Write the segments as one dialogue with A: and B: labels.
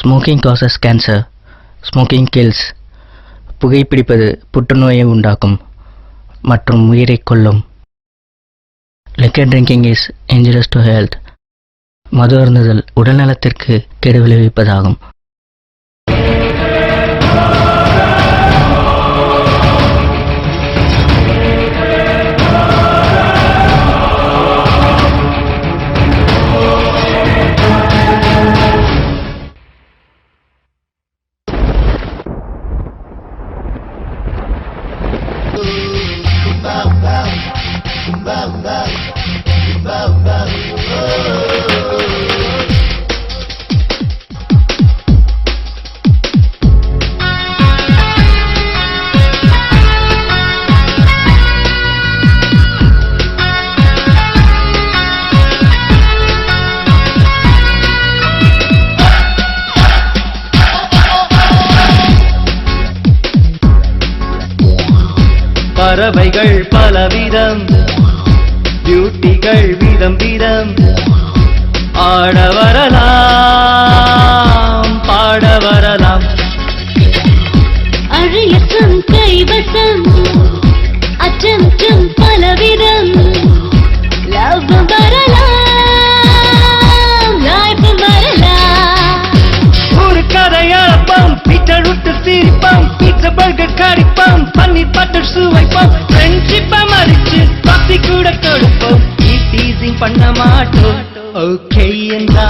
A: Smoking causes cancer. Smoking kills. புகைப்பிடிப்பது புற்றுநோயை உண்டாக்கும் மற்றும் உயிரை கொல்லும். Liquor drinking is injurious to health. மது அருந்துதல் உடல்நலத்திற்கு கெடு விளைவிப்பதாகும்.
B: பறவைகள் பலவிதம், பியூட்டிகள் விதம் விதம். ஆட வரலாம், பாட வரலாம்.
C: அழியற்றும் கைவசம், அச்சம் பலவிதம். லவ் வரலாம், லைஃப் வரலாம்.
B: ஒரு கதையளப்பம், பீட்டர் விட்டு சிரிப்பம், பீட்சா பர்கர் கடிப்பம், பன்னீர் பட்டர் சுவைப்போம். ஃப்ரெண்ட்ஷிப்பை மறிச்சு காஃபி கூட கொடுப்போம். டீசிங் பண்ண மாட்டோம். ஓகே என்றா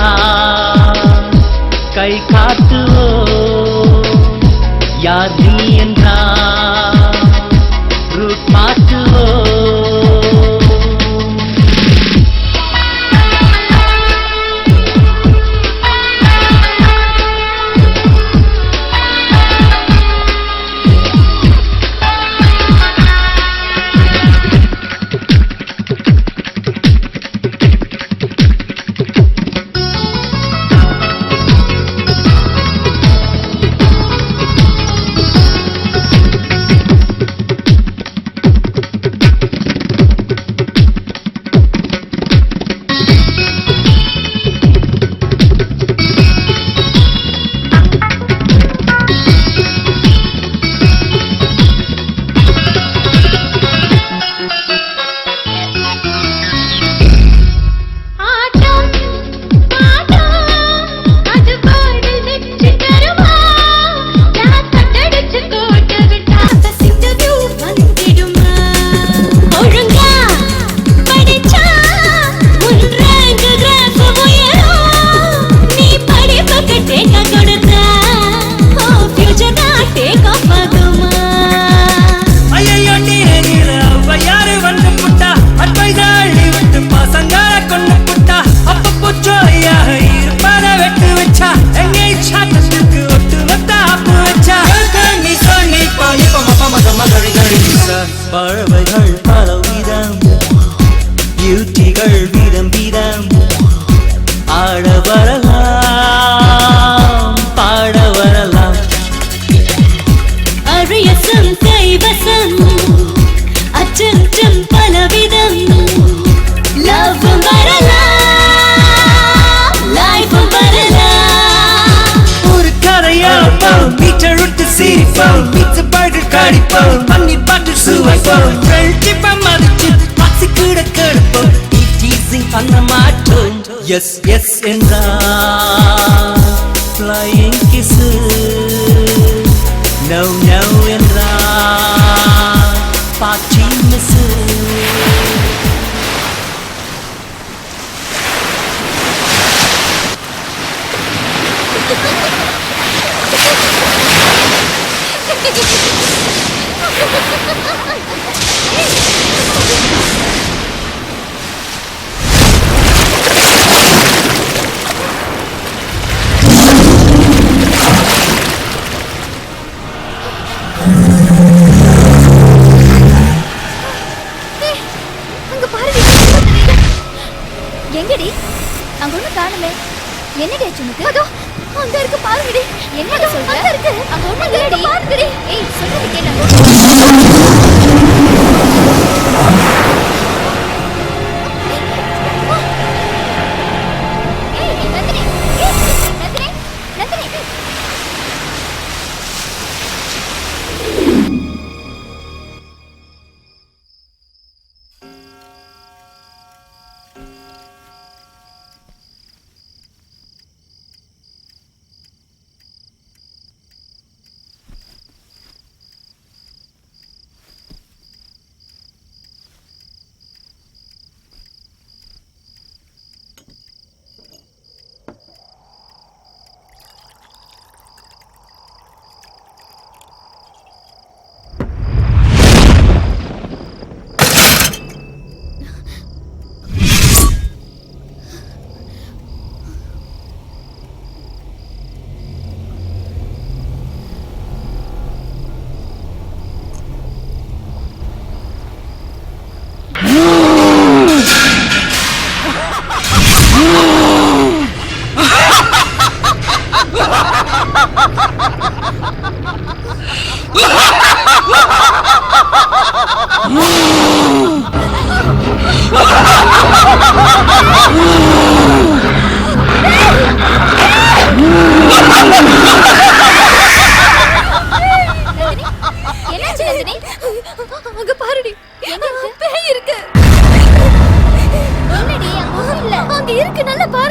B: கை காட்டுவோம். யார் நீ என்றா ரூட் மாற்றுவோம். பறவைகள் பலவிதம், பியூட்டிகள் விதம் விதம். ஆட வரலாம், பாட வரலாம்.
C: அழியற்றும் கைவசம், அச்சம் பலவிதம். லவ் வரலாம், லைஃப் வரலாம்.
B: ஒரு கதையளப்பம், பீட்டர் விட்டு சிரிப்பம், பீட்சா பர்கர் கடிப்பம், பன்னீர் பட்டர் சுவைப்போம். ஃப்ரெண்ட்ஷிப்பை மறிச்சு காஃபி கூட கொடுப்போம். டீசிங் பண்ண மாட்டோம். எஸ் எஸ் என்றா ஃப்ளையிங் கிஸ். நோ நோ என்றா பாச்சி மிஸ்.
D: எங்கடி? அங்க ஒண்ணு காணுமே. என்னடி ஆச்சுனுக்கு? அதோ அங்க இருக்கு பாருங்கடி. என்னடி சொல்ற? அங்க இருக்கு. அங்க ஒண்ணு இல்லடி. பாருங்கடி. ஏய் சொல்றது கேளு. ஏய் நந்தினி. நந்தினி. நந்தினி.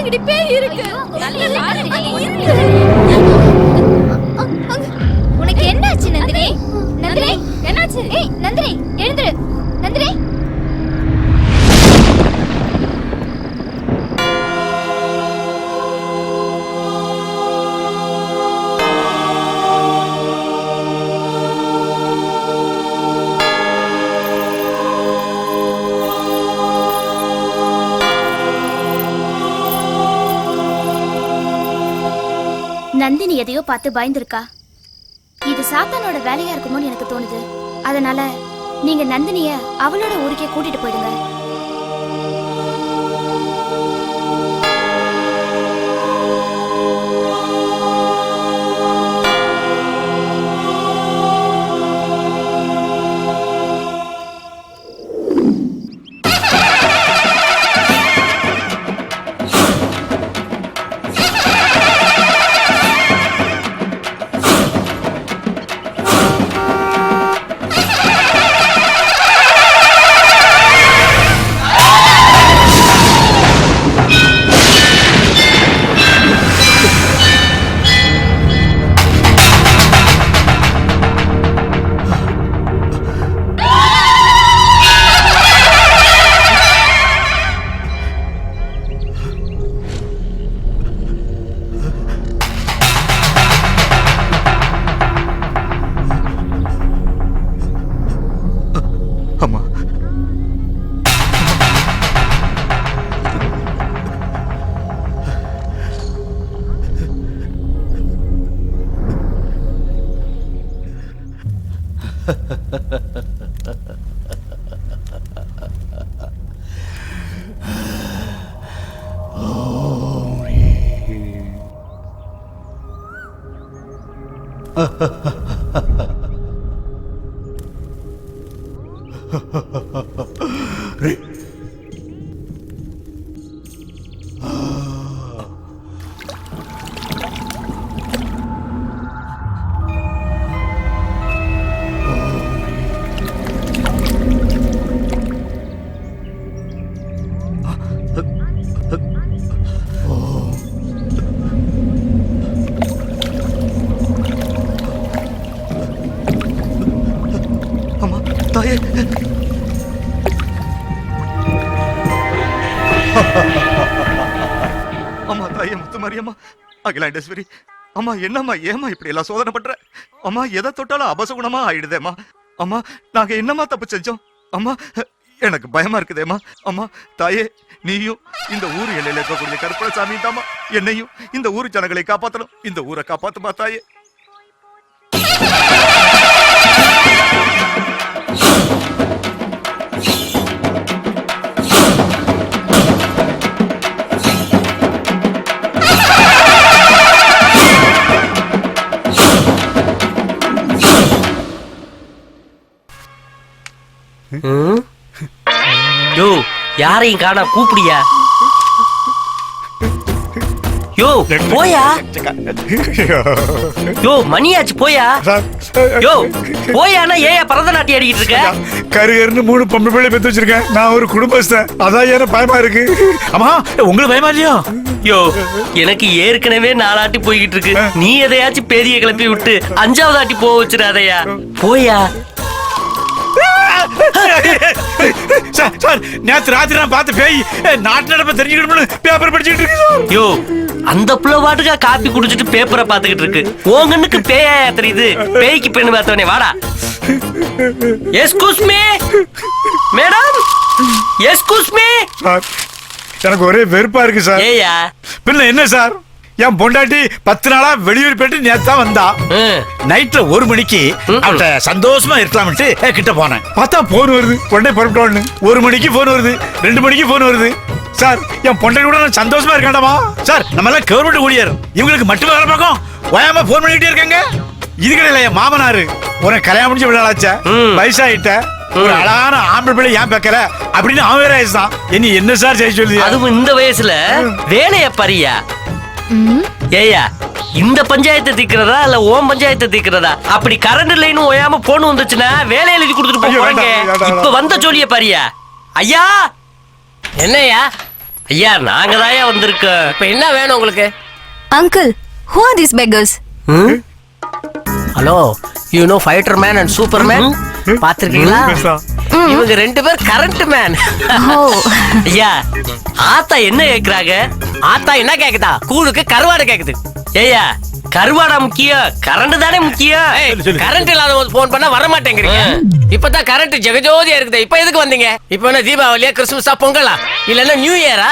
D: பாருங்கடி பேய் இருக்கு. உனக்கு என்னாச்சு நந்தினி? நந்தினி என்னாச்சு? ஏய் நந்தினி எழுந்துரு. நந்தினி
E: நந்தினி எதையோ பார்த்து பயந்துருக்கா. இது சாத்தானோட வேலையா இருக்குமோன்னு எனக்கு தோணுது. அதனால நீங்க நந்தினிய அவளோட ஊருக்கே கூட்டிட்டு போயிடுங்க.
F: அம்மா தாயே முத்து மாரியம்மா அகிலாண்டேஸ்வரி அம்மா என்னம்மா ஏமா இப்படி எல்லாம் சோதனை பண்ற? அம்மா எதை தொட்டாலும் அபசகுணமா ஆயிடுதேம்மா. அம்மா நாங்க என்னம்மா தப்பு செஞ்சோம்? அம்மா எனக்கு பயமா இருக்குதேம்மா. அம்மா தாயே நீயும் இந்த ஊர் எல்லையில இருக்கக்கூடிய கருப்பண சாமி தாமா என்னையும் இந்த ஊர் ஜனங்களை காப்பாத்தணும். இந்த ஊரை காப்பாத்துமா தாயே.
G: யோ யாரையும் காணா கூப்பிடியா? யோ போயா? யோ மணியாச்சு போயா? யோ போயானா ஏன் பரதநாட்டியம் ஆடிக்கிட்டு இருக்க?
H: கருகருன்னு 3 பொம்பளை பிள்ளை பெத்து வச்சிருக்கேன். நான் ஒரு குடும்பஸ்தன். அதான் ஏன் பயமா இருக்கு. அம்மா உங்களுக்கு பயமா இல்லையா?
G: யோ எனக்கு ஏற்கனவே 4 ஆட்டி போய்கிட்டு இருக்கு. நீ எதையாச்சும் பேதிய கிளப்பி விட்டு 5வது ஆட்டி போக வச்சிடாதயா. போயா?
H: சார் நேத்து ராத்திரி நான் பார்த்து பேய் நாட்டு நடப்ப தெரிஞ்சுக்கணும்னு பேப்பர் படிச்சுட்டு இருக்கு.
G: யோ அந்த புள்ள வாட்டுக்கா காப்பி குடிச்சிட்டு பேப்பரை பாத்துக்கிட்டு இருக்கு. உங்கன்னுக்கு பேயா தெரியுது? பேய்க்கு பெண்ணு பார்த்தவனே வாடா. Excuse me madam, excuse me.
H: எனக்கு ஒரே வெறுப்பா இருக்கு சார்.
G: ஏயா
H: பின்ன என்ன சார், என் பொண்டாட்டி 10 நாளா வெளியூர் போயிட்டு நேத்து தான் வந்தா. நைட்ல 1 மணிக்கு அவட்ட சந்தோஷமா இருக்கலாம்ட்டு கிட்ட போனேன். பார்த்தா போன் வருது. உடனே புறப்பட்டோன்னு 1 மணிக்கு போன் வருது, 2 மணிக்கு போன் வருது. சார் என் பொண்டாட்டி கூட நான் சந்தோஷமா இருக்கேன்டாமா. சார் நம்ம எல்லாம் கவர்மெண்ட் ஊழியர், இவங்களுக்கு மட்டுமே வேலை பார்க்கும். ஓயாம போன் பண்ணிக்கிட்டே இருக்காங்க. இது கிடையாது என் மாமனாரு. உனக்கு கல்யாணம் முடிஞ்சு விளையாடாச்ச, வயசாயிட்ட, ஒரு அழகான ஆம்பளை பிள்ளை ஏன் பார்க்கல அப்படின்னு அவன் வேற ஆயிடுச்சான். என்ன சார் செய்ய சொல்லி?
G: அதுவும் இந்த வயசுல வேலைய பாரியா? ஏயா இந்த பஞ்சாயத்தை தீக்கிறதா இல்ல ஓம் பஞ்சாயத்தை தீக்கிறதா? அப்படி கரண்ட் லைன் ஓயாம போன் வந்துச்சுன்னா வேலை எழுதி கொடுத்துட்டு போறாங்க. இப்ப வந்த சொல்லிய பாரியா? ஐயா என்னையா ஐயா நாங்க தாயா வந்திருக்கோம்.
I: இப்ப என்ன வேணும் உங்களுக்கு?
C: Uncle, who are these beggars?
I: Hello, you know fighter man and super man பாத்திருக்கீங்களா? இவங்க 2 பேர் கரண்ட் மேன்.
C: Oh,
G: ஐயா ஆத்தா என்ன கேக்குறாங்க?
I: ஆத்தா என்ன கேக்குதா? கூழுக்கு கருவாடு கேக்குது.
G: ஏய்யா கருவாடா முக்கியம், கரண்ட் தானே முக்கியம்.
I: கரண்ட் இல்லாத போன் பண்ணா வர மாட்டேங்கிறீங்க. இப்பதான் கரண்ட் ஜெகஜோதியா இருக்குது. இப்ப எதுக்கு வந்தீங்க? இப்ப என்ன தீபாவளியா, கிறிஸ்துமஸா, பொங்கலா, இல்லன்னா நியூ இயரா?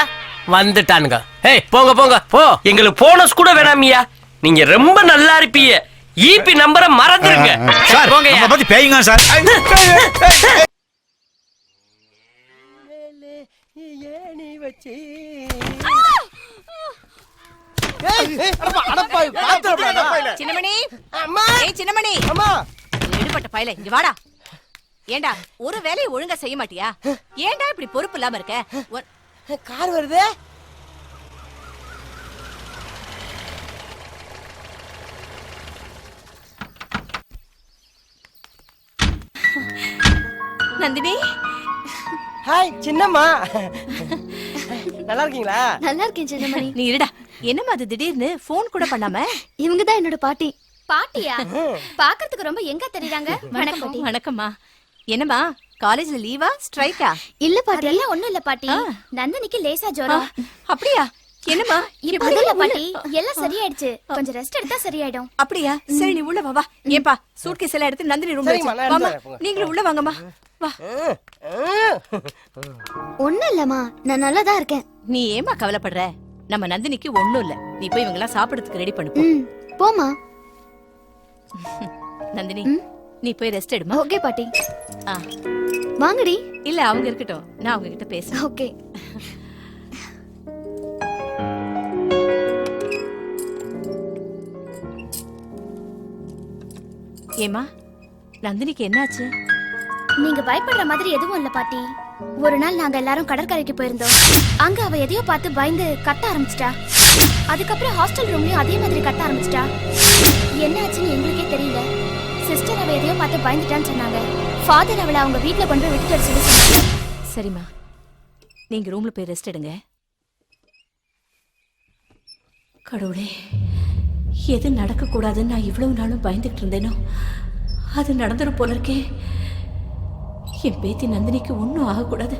I: வந்துட்டானுங்க. ஏய் போங்க போங்க போ.
G: எங்களுக்கு போனஸ் கூட வேணாமியா, நீங்க ரொம்ப நல்லா இருப்பீங்க. ஈபி நம்பரை மறந்துருங்க.
H: சார்
G: போங்க
H: நம்ம பத்தி பேயுங்க சார்.
J: சின்னமணி, ஏய் சின்னமணி, எடுபட்ட பயல, இங்க வாடா. ஏண்டா ஒரு வேலையை ஒழுங்கா செய்ய மாட்டியா? ஏண்டா இப்படி பொறுப்பு இல்லாம இருக்க?
I: கார் வருது.
J: நந்தினி,
I: ஹாய் சின்னம்மா, நல்லா இருக்கீங்களா?
D: நல்லா இருக்கேன் சின்னமணி.
J: நீ இருடா. என்னம்மா அது திடீர்னு போன் கூட பண்ணாம?
D: இவங்க தான் என்னோட பாட்டி.
E: பாட்டியா? பாக்குறதுக்கு ரொம்ப எங்க தெரியுறாங்க. வணக்கம்.
J: வணக்கம்மா. என்னம்மா காலேஜ்ல லீவா, ஸ்ட்ரைக்கா?
D: இல்ல பாட்டி,
E: அதெல்லாம் ஒண்ணும் இல்ல பாட்டி. நந்தினிக்கு லேசா ஜுரம்.
J: அப்படியா? என்னம்மா
E: இப்ப இல்ல பாட்டி, எல்லாம் சரியாயிடுச்சு. கொஞ்சம் ரெஸ்ட் எடுத்தா சரியாயிடும்.
J: அப்படியா? சரி நீ உள்ள வா. ஏன்பா சூட்கேஸ் எல்லாம் எடுத்து நந்தினி ரூம்ல வச்சு வாமா. நீங்களும் உள்ள வாங்கம்மா. வா.
D: ஒண்ணும் இல்லம்மா, நான் நல்லா தான் இருக்கேன்.
J: நீ ஏமா கவலைப்படுற? நம்ம நந்தினிக்கு ஒண்ணும் இல்ல. நீ போய் இவங்க எல்லாம் சாப்பிடுறதுக்கு ரெடி பண்ணு போ.
D: போமா.
J: நந்தினி நீ போய் ரெஸ்ட் எடுமா.
D: ஓகே பாட்டி.
J: ஆ.
D: வாங்கடி.
J: இல்ல அவங்க இருக்கட்டும், நான் அவங்க கிட்ட பேசுறேன்.
D: ஓகே.
J: ஏமா நந்தினிக்கு என்னாச்சு?
E: நீங்க பயப்படுற மாதிரி எதுவும் இல்ல பாட்டி. ஒரு நாள் நாங்க எல்லாரும் கடற்கரைக்கு போயிருந்தோம். அங்க அவ எதையோ பார்த்து பயந்து கத்த ஆரம்பிச்சிட்டா. அதுக்கப்புறம் ஹாஸ்டல் ரூம்லயும் அதே மாதிரி கத்த ஆரம்பிச்சிட்டா. என்ன ஆச்சுன்னு எங்களுக்கே தெரியல. சிஸ்டர் அவ எதையோ பார்த்து பயந்துட்டான்னு சொன்னாங்க. ஃபாதர் அவளை அவங்க வீட்டுல கொண்டு போய் விட்டுட்டு சொல்லி சொன்னாங்க.
J: சரிம்மா, நீங்க ரூம்ல போய் ரெஸ்ட் எடுங்க. கடவுளே, எது நடக்க கூடாதுன்னு நான் இவ்வளவு நாளும் பயந்துட்டு இருந்தேனோ அது நடந்துரும் போல இருக்கே. என் பேத்தி நந்தினிக்கு ஒன்றும் ஆகக்கூடாது.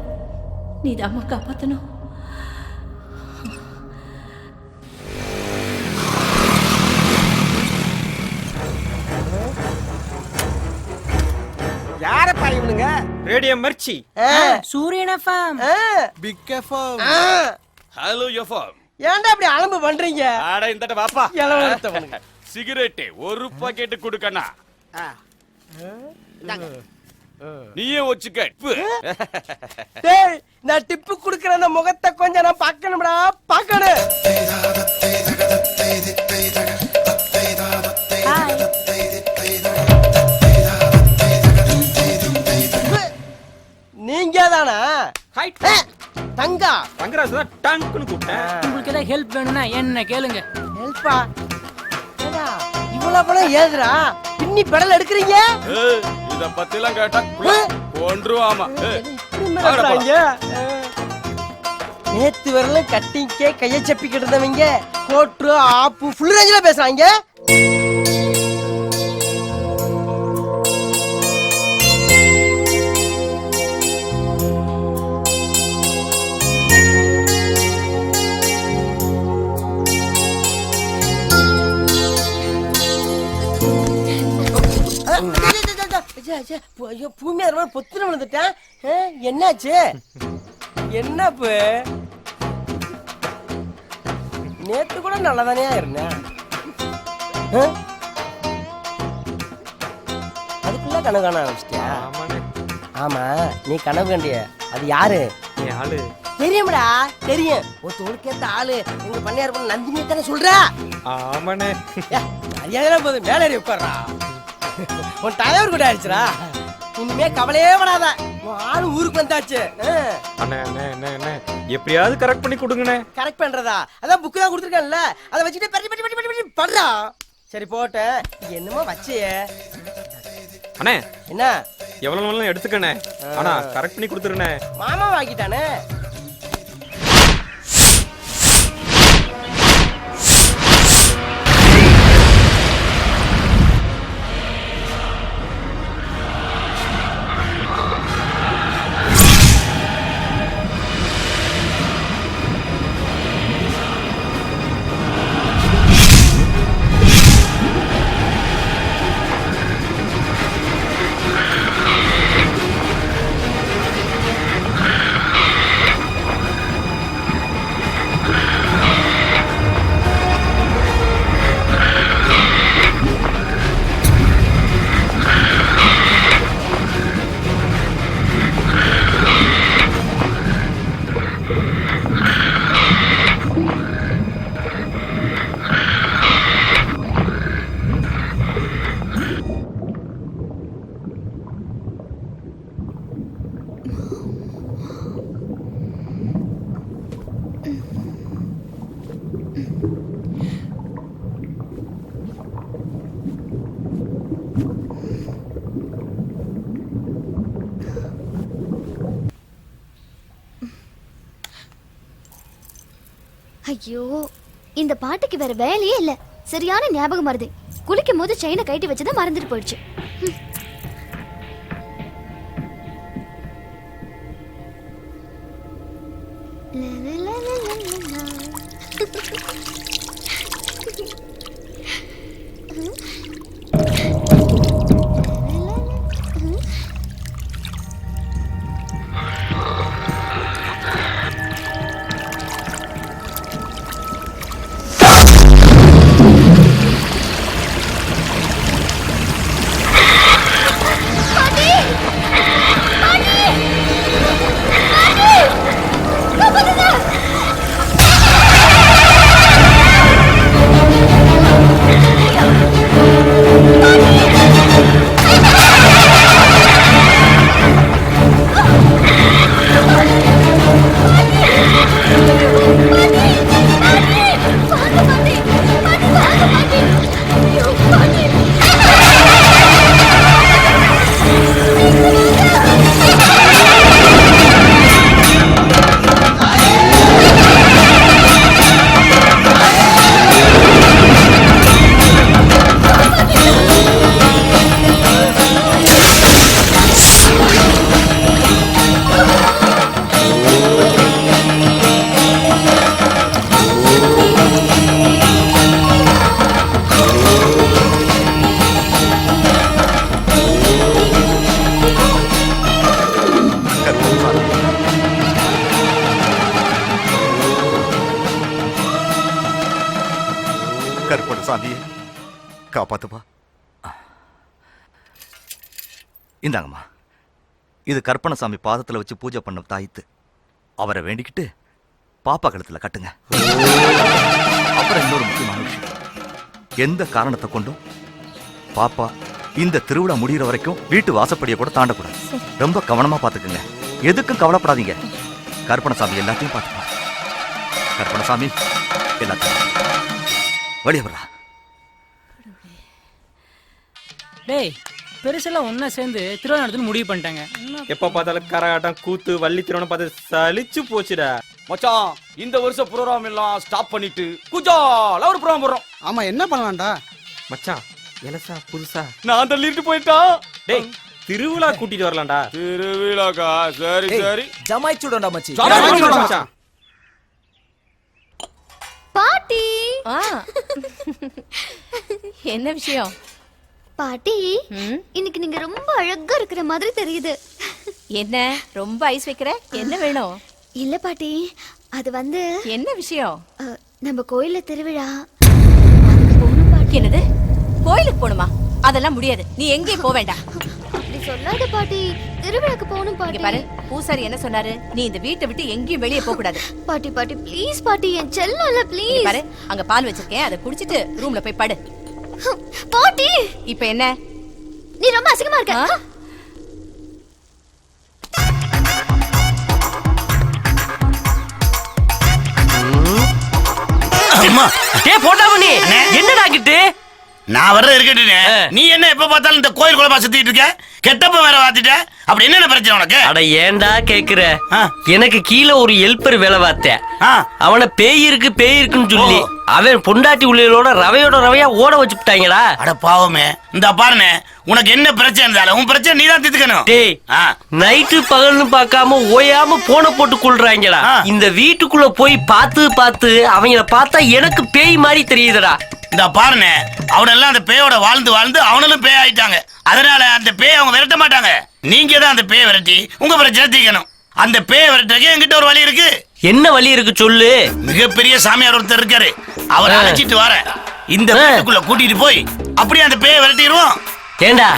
J: நீ தாம்மா காப்பாத்தணும்.
I: யாரப்பா இவனுங்க?
K: Radio Mirchi,
I: Suriyan FM,
K: big FM, hello FM.
I: ஏன்டா இப்படி அலம்பு பண்றீங்க?
K: ஆட இந்தட்ட வாப்பா.
I: இளவரசவனுங்க.
K: சிகரெட் ஒரு பாக்கெட் கொடுக்கண்ணா. நீயே வச்சுக்க.
I: டேய், நான் டிப்பு குடுக்குற அந்த முகத்தை கொஞ்சம் நான் பார்க்கணும்டா, பார்க்கணும். நீங்க தானா? தங்கா
K: தங்கராஜ் தான் டங்க்னு கூப்பிட்டேன்.
I: உங்களுக்கு ஏதாவது ஹெல்ப் வேணும்னா என்ன கேளுங்க. ஹெல்ப்பா? இவ்வளவு பணம் ஏதுடா பின்னி பெடல் எடுக்கிறீங்க?
K: இத பத்தி எல்லாம் கேட்டா கொன்றுவாமா.
I: நேத்து வரல கட்டிங்கே கைய சப்பிக்கிட்டு இருந்தவங்க கோட்ரு ஆப்பு ஃபுல் ரேஞ்சில பேசுறாங்க. பூமியா பொத்துல விழுந்துட்டேன். என்னாச்சு? என்னப்பு? நேத்து கூட நல்லதானே இருந்தேன். அதுக்குள்ள கனவு காண ஆரம்பிச்சிட்டியா? ஆமா, நீ கனவு கண்டிய அது யாரு? தெரியும்டா, தெரியும். ஒரு தோளுக்கேத்த ஆளு எங்க பண்ணையார் பண்ண நந்தினியை தானே சொல்ற?
K: ஆமாண்ணே.
I: மரியாதை போதும், மேலே உட்கார்றா. உன் டயர் கூட ஆயிடுச்சுடா. இனிமே கவலையே படாத, உன் ஆளு ஊருக்கு வந்தாச்சு.
K: அண்ணே அண்ணே அண்ணே அண்ணே எப்படியாவது கரெக்ட் பண்ணி கொடுங்கண்ணே.
I: கரெக்ட் பண்றதா? அதான் புக்கு தான் கொடுத்துருக்கேன்ல, அதை வச்சுட்டு பட்டி பட்டி பட்டி பட்டி படுறா. சரி போட்ட, என்னமோ வச்சியே.
K: அண்ணே
I: என்ன
K: எவ்வளவு நாளும் எடுத்துக்கண்ணே, ஆனா கரெக்ட் பண்ணி கொடுத்துருண்ணே.
I: மாமா வாங்கிட்டானே.
D: ஐயோ இந்த பாட்டுக்கு வேற வேலையே இல்ல. சரியான ஞாபகம் வருது. குளிக்கும் போது செயினை கட்டி வச்சதை மறந்துட்டு போயிடுச்சு.
F: சாமியே காப்பாத்துப்பா. இந்தாங்கம்மா, இது கற்பனசாமி பாதத்துல வச்சு பூஜை பண்ண தாய்த்து. அவரை வேண்டிக்கிட்டு பாப்பா கழுத்துல கட்டுங்க. அப்புறம் இன்னொரு முக்கியமான விஷயம், எந்த காரணத்தை கொண்டும் பாப்பா இந்த திருவிழா முடிகிற வரைக்கும் வீட்டு வாசப்படியை கூட தாண்டக்கூடாது. ரொம்ப கவனமா பாத்துக்குங்க. எதுக்கும் கவலைப்படாதீங்க. கற்பனசாமி எல்லாத்தையும் பார்த்துப்பா. கற்பனசாமி எல்லாத்தையும் வெளியே வரா.
L: டேய், பெருசெல்லாம் ஒன்னா சேர்ந்து திருவிழா நடத்துன்னு முடிவு பண்ணிட்டாங்க.
K: எப்ப பார்த்தாலும் கரகாட்டம் கூத்து வள்ளி திருவண்ணம் பார்த்து சலிச்சு போச்சுடா.
M: மச்சான், இந்த வருஷம் ப்ரோகிராம் எல்லாம் ஸ்டாப் பண்ணிட்டு குஜால ஒரு ப்ரோகிராம் போடுறோம்.
L: ஆமா, என்ன பண்ணலாம்டா
K: மச்சான்? எலசா புதுசா
M: நான் தள்ளிட்டு போயிட்டான்.
K: டேய், திருவிழா கூட்டிட்டு வரலாம்டா.
M: திருவிழாக்கா? சரி சரி,
I: ஜமாய்ச்சுடா மச்சி.
K: மச்சான்
D: பாட்டி.
J: என்ன விஷயம்
D: பாட்டி? இன்னைக்கு நீங்க ரொம்ப அழகா இருக்கிற மாதிரி தெரியுது.
J: என்ன ரொம்ப ஐஸ் வைக்கிற? என்ன வேணும்?
D: இல்ல பாட்டி, அது வந்து
J: என்ன விஷயம்?
D: நம்ம கோயில்ல திருவிழா.
J: என்னது, கோயிலுக்கு போகணுமா? அதெல்லாம் முடியாது, நீ எங்கேயும் போக வேண்டாம்.
D: அப்படி சொல்லாத பாட்டி, திருவிழாக்கு போகணும் பாட்டி.
J: பாரு, பூசாரி என்ன சொன்னாரு? நீ இந்த வீட்டை விட்டு எங்கேயும் வெளியே போக கூடாது.
D: பாட்டி பாட்டி ப்ளீஸ் பாட்டி, என் செல்லல ப்ளீஸ்.
J: பாரு, அங்க பால் வச்சிருக்கேன், அதை குடிச்சிட்டு ரூம்ல போய் படு.
D: பாட்டி
J: இப்ப என்ன?
D: நீ ரொம்ப அசிங்கமா இருக்க.
G: என்னடா கிட்டு?
H: நான் வர்ற இருக்கட்டுனே, நீ என்ன எப்ப பார்த்தாலும் இந்த கோயில் குழப்பா சுத்திட்டு இருக்க? கெட்டப்ப வேற வாத்திட்ட. அப்படி என்ன பிரச்சனை உனக்கு?
G: அட ஏன்டா கேக்குற? எனக்கு கீழே ஒரு ஹெல்ப்பர் வேலை பார்த்தேன். அவனை பேய் இருக்குன்னு சொல்லி அவன் பொண்டாட்டி உள்ளோட ரவையா ஓட வச்சுட்டாங்கடா.
H: அட பாவமே, இந்த பாருனே, உனக்கு என்ன பிரச்சனை இருந்தாலும் உன் பிரச்சனை நீ தான் தீர்த்துக்கணும்.
G: டேய், நைட்டு பகல்னு பார்க்காம ஓயாம போன போட்டு கொள்றாங்கடா. இந்த வீட்டுக்குள்ள போய் பார்த்து அவங்கள பார்த்தா எனக்கு பேய் மாதிரி தெரியுதுடா.
H: இந்த பாருனே, அவனெல்லாம் அந்த பேயோட வாழ்ந்து அவனும் பேய் ஆயிட்டாங்க. அதனால அந்த பேய் அவங்க விரட்ட மாட்டாங்க. நீங்க தான் அந்த பேயை விரட்டி உங்க பிரச்சனை தீர்க்கணும். அந்த பேயை விரட்டுறதுக்கு என்கிட்ட ஒரு வழி இருக்கு.
G: என்ன வழி இருக்கு சொல்லு.
H: மிகப்பெரிய சாமியார் ஒருத்தர் இருக்காரு, அவரை அழைச்சிட்டு வர இந்த வீட்டுக்குள்ள கூட்டிட்டு போய் அப்படியே அந்த பேயை விரட்டிடுவோம்.
G: ஏண்டா,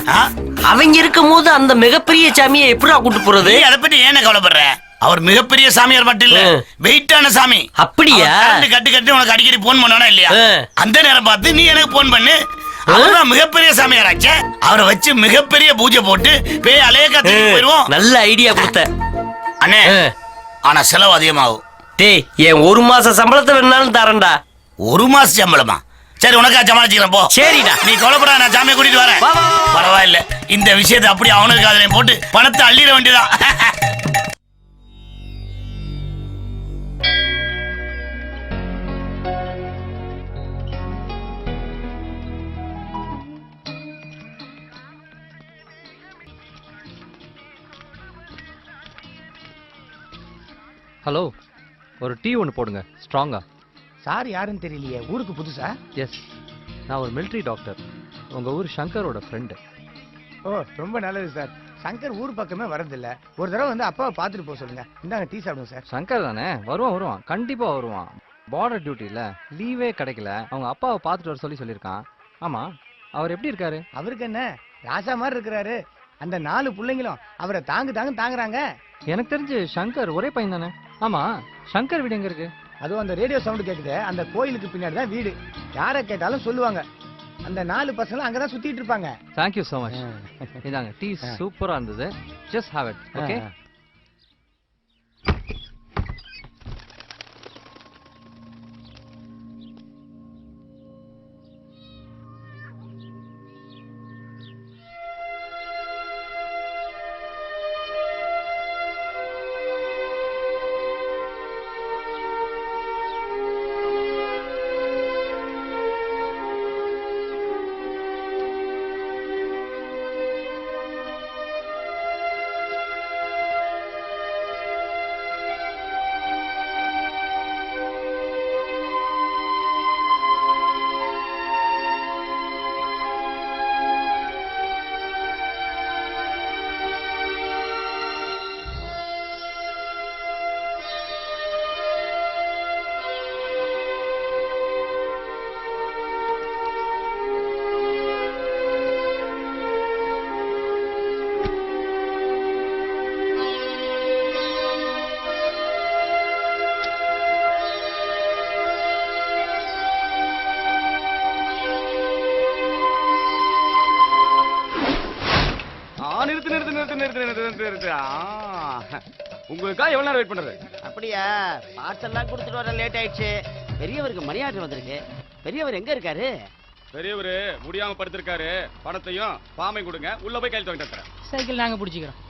G: அவங்க இருக்கும் போது அந்த மிகப்பெரிய சாமியை எப்படிடா கூட்டு போறது?
H: அதை பத்தி ஏன கவலைப்படுற? அவர் மிகப்பெரிய சாமியார் மட்டும் இல்ல, வெயிட்டான சாமி.
G: அப்படியா?
H: கட்டு உனக்கு அடிக்கடி போன் பண்ணா இல்லையா? அந்த நேரம் பார்த்து நீ எனக்கு போன் பண்ணு. அவர்தான் மிகப்பெரிய சாமியாராச்சே. அவரை வச்சு மிகப்பெரிய பூஜை போட்டு பேய் அலையக்கா தூக்கி போயிருவோம்.
G: நல்ல ஐடியா கொடுத்த
H: அண்ணே. ஆனா செலவு அதிகமாகும்.
G: டேய், என் ஒரு மாச சம்பளத்தை வேணாலும் தரேன்டா.
H: ஒரு மாச சம்பளமா? சரி, உனக்கா சமாளிச்சுக்கிறேன் போ.
G: சரிடா,
H: நீ கவலைப்படாத, நான் சாமியை கூட்டிட்டு வரேன். பரவாயில்ல, இந்த விஷயத்தை அப்படி அவனுக்கு அதுலயும் போட்டு பணத்தை அள்ளிட வேண்டியதான்.
K: ஹலோ, ஒரு டீ ஒன்று போடுங்க ஸ்ட்ராங்கா.
N: சார் யாருன்னு தெரியலையே, ஊருக்கு புதுசா?
K: எஸ், நான் ஒரு மிலிட்ரி டாக்டர். உங்கள் ஊர் சங்கரோட ஃப்ரெண்டு.
N: ஓ, ரொம்ப நல்லது சார். சங்கர் ஊர் பக்கமே வரதில்ல. ஒரு தடவை வந்து அப்பாவை பார்த்துட்டு போக சொல்லுங்க. இந்தாங்க டீ சாப்பிடுங்க சார்.
K: சங்கர் தானே? வருவான் கண்டிப்பாக வருவான். பார்டர் டியூட்டியில் லீவே கிடைக்கல, அவங்க அப்பாவை பார்த்துட்டு வர சொல்லியிருக்கான். ஆமாம், அவர் எப்படி இருக்காரு?
N: அவருக்கு என்ன, ராசா மாதிரி இருக்கிறாரு. அந்த 4 பிள்ளைங்களும் அவரை தாங்குறாங்க.
K: எனக்கு தெரிஞ்சு சங்கர் ஒரே பையன் தானே? ஆமாம், சங்கர் வீடு எங்கே இருக்கு?
N: அதுவும் அந்த ரேடியோ சவுண்டு கேட்குது, அந்த கோயிலுக்கு பின்னாடி தான் வீடு. யாரை கேட்டாலும் சொல்லுவாங்க. அந்த 4 பசங்களும் அங்கதான் சுத்திட்டு இருப்பாங்க.
K: Thank you so much. இதாங்க டீ, சூப்பராக இருந்தது. Just have it. ஓகே.
M: உங்களுக்காக எவ்வளவு நேரம் வெயிட் பண்றது?
I: அப்படியா? பார்சல்லாம் கொடுத்துட்டு வர லேட் ஆயிடுச்சு. பெரியவருக்கு மணி ஆர்டர் வந்திருக்கு. பெரியவர் எங்க இருக்காரு?
M: பெரியவரு முடியாம படுத்திருக்காரு. பணத்தையும் பாமை கொடுங்க, உள்ள போய் கையில் வாங்கிட்டு தரேன்.
L: சைக்கிள் நாங்க பிடிச்சிக்கிறோம்.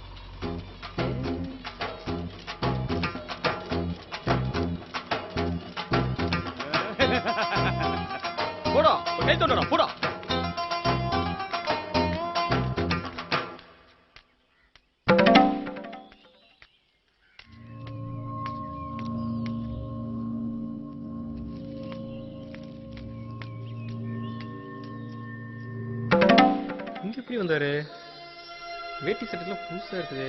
M: போடா, கை தோண்டா, போடா.
K: இங்க எப்படி வந்தாரு? வேட்டி சட்டெல்லாம் புதுசா இருக்குது.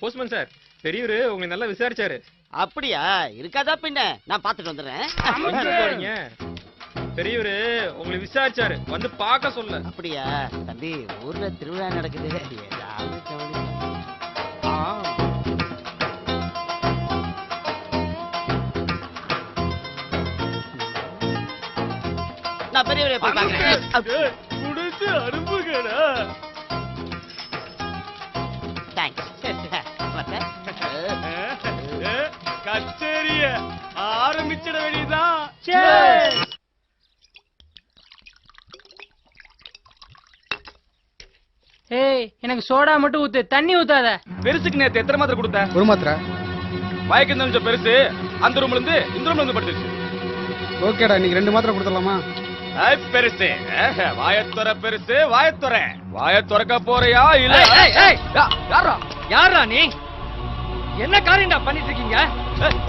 K: போஸ்ட்மேன் சார், பெரியவரு உங்களை நல்லா விசாரிச்சாரு.
I: அப்படியா? இருக்காதா பின்ன, நான் பார்த்துட்டு வந்துடுறேன்.
K: பெரியவரு உங்களை விசாரிச்சாரு, வந்து பார்க்க சொல்ல.
I: அப்படியா தம்பி? ஊர்ல திருவிழா நடக்குது, ஏதாவது கவனி. நான் பெரியவரை போய் பார்க்கிறேன்.
M: முடிச்சு அனுப்புங்கடா. கச்சேரிய ஆரம்பிச்சிட வேண்டியதான்.
L: ஏய், எனக்கு சோடா மட்டும் ஊத்து, தண்ணி ஊத்தாத.
M: பெருசுக்கு நேத்து எத்தனை மாத்திரை கொடுத்த?
N: 1 மாத்திரை.
M: மயக்கம் தெரிஞ்ச பெருசு அந்த ரூம்ல இருந்து இந்த ரூம்ல வந்து படுத்துச்சு.
N: ஓகேடா, இன்னைக்கு 2 மாத்திரை கொடுத்துடலாமா?
M: பெருசு வாயத்துற, பெருசு வாயத்துற. வாய துறக்க போறியா இல்ல?
G: யாரா நீ? என்ன காரியம்டா பண்ணிட்டு இருக்கீங்க?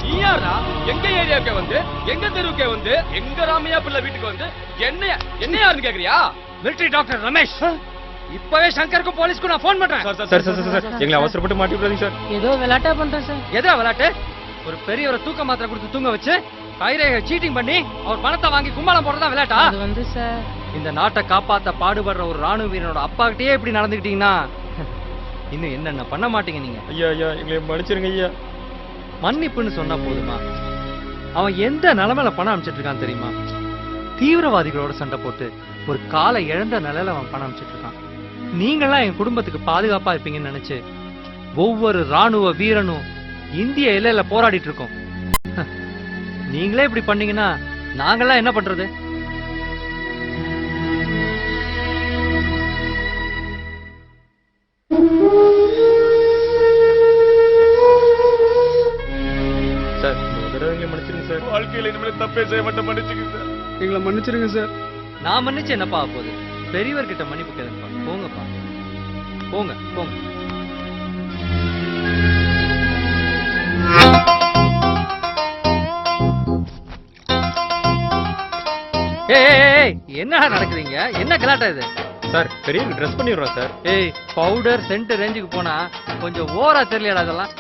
M: நீ யாரா? எங்க ஏரியாவுக்கே வந்து, எங்க தெருவுக்கே வந்து, எங்க ராமையா பிள்ளை வீட்டுக்கு வந்து என்ன யாருன்னு கேக்குறியா?
G: மிலிட்டரி டாக்டர் ரமேஷ், இப்பவே சங்கருக்கும் போலீஸ்க்கும் நான் போன் பண்றேன்.
K: சார், எங்களை அவசரப்பட்டு மாட்டி விடாதீங்க சார்.
L: ஏதோ விளையாட்டா பண்றேன் சார்.
G: எதா விளையாட்டு? ஒரு பெரியவரை தூக்க மாத்திரை கொடுத்து தூங்க வச்சு கைரேகை சீட்டிங் பண்ணி அவர் பணத்தை வாங்கி கும்மாளம் போடுறதா விளையாட்டா?
L: அது வந்து சார்,
G: இந்த நாட்டை காப்பாத்த பாடுபடுற ஒரு ராணுவ வீரனோட அப்பா கிட்டே இப்படி நடந்துக்கிட்டீங்கன்னா இன்னும் என்னென்ன பண்ண மாட்டீங்க நீங்க?
K: ஐயா, எங்களை மன்னிச்சிருங்க ஐயா.
G: மன்னிப்புன்னு சொன்னா போதுமா? அவன் எந்த நிலைமையில பணம் அனுப்பிச்சிட்டு இருக்கான் தெரியுமா? தீவிரவாதிகளோட சண்டை போட்டு ஒரு காலை இழந்த நிலையில அவன் பணம் அனுப்பிச்சிட்டு இருக்கான். நீங்களாம் என் குடும்பத்துக்கு பாதுகாப்பா இருப்பீங்கன்னு நினைச்சு ஒவ்வொரு ராணுவ வீரனும் இந்திய எல்லையில போராடிட்டு இருக்கோம். நீங்களே இப்படி பண்ணீங்கன்னா நாங்கெல்லாம் என்ன பண்றது?
M: தடவை மன்னிச்சிருங்க சார். வாழ்க்கையில இனிமேல் தப்பே செய்ய மாட்டேன், மன்னிச்சுங்க சார்.
G: எங்களை மன்னிச்சிருங்க சார். நான் மன்னிச்சு என்னப்பா போகுது? பெரியவர்கிட்ட மன்னிப்பு கேளுப்பா. போங்கப்பா, போங்க போங்க. என்னடா நடக்குதுங்க? என்ன கலாட்டா இது?
M: சார் பெரியவங்க ட்ரெஸ் பண்ணிடுறோம் சார்.
G: ஏய், பவுடர் சென்ட் ரேஞ்சுக்கு போனா கொஞ்சம் ஓவரா தெரியலடா இதெல்லாம்.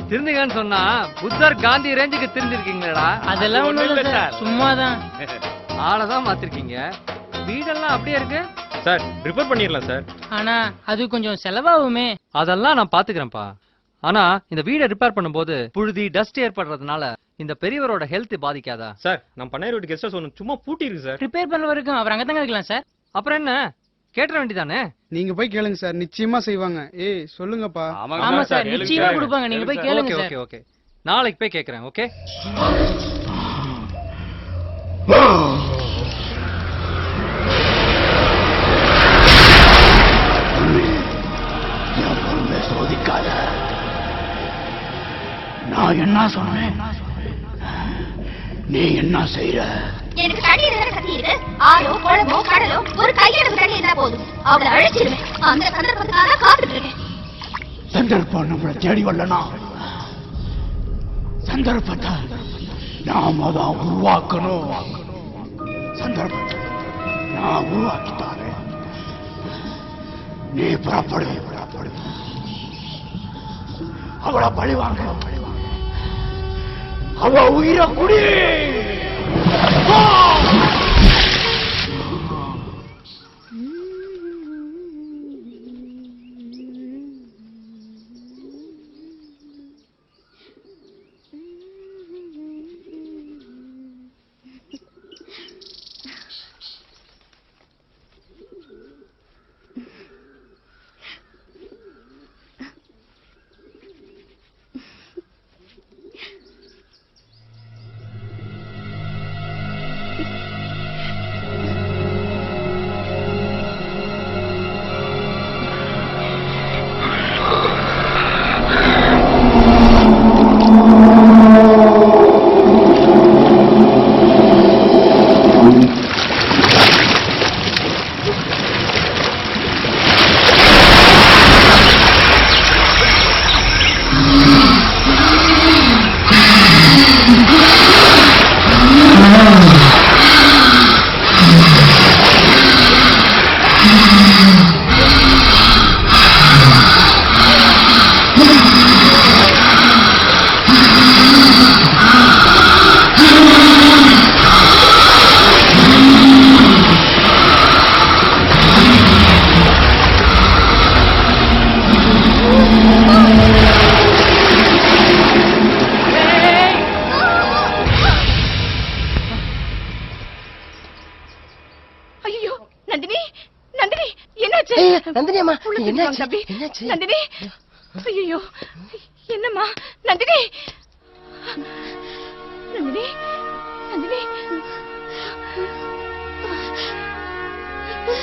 G: திருந்துங்கன்னு சொன்னா புத்தர் காந்தி ரேஞ்சுக்கு திருந்திருக்கீங்களா?
L: அதெல்லாம் ஒண்ணும் இல்ல சார், சும்மாதான்.
G: ஆளதான் மாத்திருக்கீங்க. வீடெல்லாம் அப்படியே இருக்கு
M: சார். ரிப்பேர் பண்ணிடலாம் சார்.
L: ஆனா அது கொஞ்சம் செலவாகுமே.
G: அதெல்லாம் நான் பாத்துக்கிறேன்ப்பா. ஆனா இந்த வீடை ரிப்பேர் பண்ணும்போது புழுதி டஸ்ட் ஏற்படுறதுனால இந்த பெரியவரோட ஹெல்த் பாதிக்காதா?
M: சார் நான் பண்ணையார் வீட்டு கெஸ்ட் ஹவுஸ் ஒன்று சும்மா பூட்டி இருக்கு சார்.
L: ரிப்பேர் பண்ண வரைக்கும் அவர் அங்கதாங்க இருக்கலாம் சார்.
G: அப்புறம் என்ன, கேட்டுற வேண்டியதானே?
O: நீங்க போய் கேளுங்க சார், நிச்சயமா செய்வாங்க. ஏய் சொல்லுங்கப்பா.
L: ஆமா சார், நிச்சயமா கொடுப்பாங்க. நீங்க போய் கேளுங்க சார்.
G: ஓகே ஓகே, நாளைக்கு போய் கேக்குறேன். ஓகே.
H: சோதிக்காத. நான் என்ன சொன்னேன், நீ என்ன செய்யற?
E: எனக்கு தண்ணி இருந்தா கத்தி இருக்கு. ஆறோ குளமோ கடலோ ஒரு கையளவு தண்ணி இருந்தா போதும், அவளை அழைச்சிருவேன். அந்த சந்தர்ப்பத்துக்காக காத்துட்டு இருக்கேன்.
H: சந்தர்ப்பம் நம்மளை தேடி வரலனா சந்தர்ப்பத்தை நாம தான் உருவாக்கணும். சந்தர்ப்பத்தை நான் உருவாக்கித்தானே. நீ புறப்படு. அவளை பழிவாங்க. அவ உயிரை குடி.
I: நந்தினி அம்மா, என்னாச்சு?
J: நந்தினி, ஐயோ என்னம்மா? நந்தினி, நந்தினி, நந்தினி,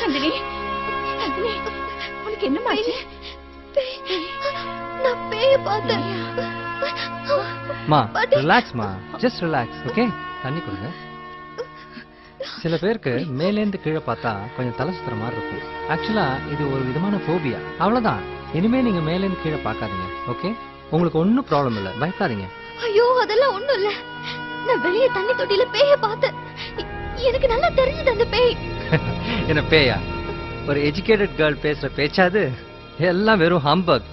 J: நந்தினி, நந்தினி, உனக்கு என்னம்மா ஆச்சு?
E: நான் பேய பார்த்தேன்.
G: மா, ரிலாக்ஸ்மா, ஜஸ்ட் ரிலாக்ஸ். ஓகே, தண்ணி கொடுங்க. சில பேருக்கு மேலேந்து கீழே பார்த்தா கொஞ்சம் தலை சுத்துற மாதிரி இருக்கும். ஆக்சுவலா இது ஒரு விதமான போபியா. அவ்வளவுதான். இனிமே நீங்க மேலேந்து கீழே பார்க்காதீங்க. ஓகே, உங்களுக்கு ஒன்னும் ப்ராப்ளம் இல்ல, பயப்படாதீங்க.
E: ஐயோ அதெல்லாம் ஒண்ணும் இல்ல. நான் வெளியே தண்ணி தொட்டியில பேய பார்த்தேன். எனக்கு நல்லா தெரிஞ்சது அந்த பேய்.
G: என்ன பேயா? ஒரு எஜுகேட்டட் கேர்ள் பேசுற பேச்சாது? எல்லாம் வெறும் ஹம்பக்.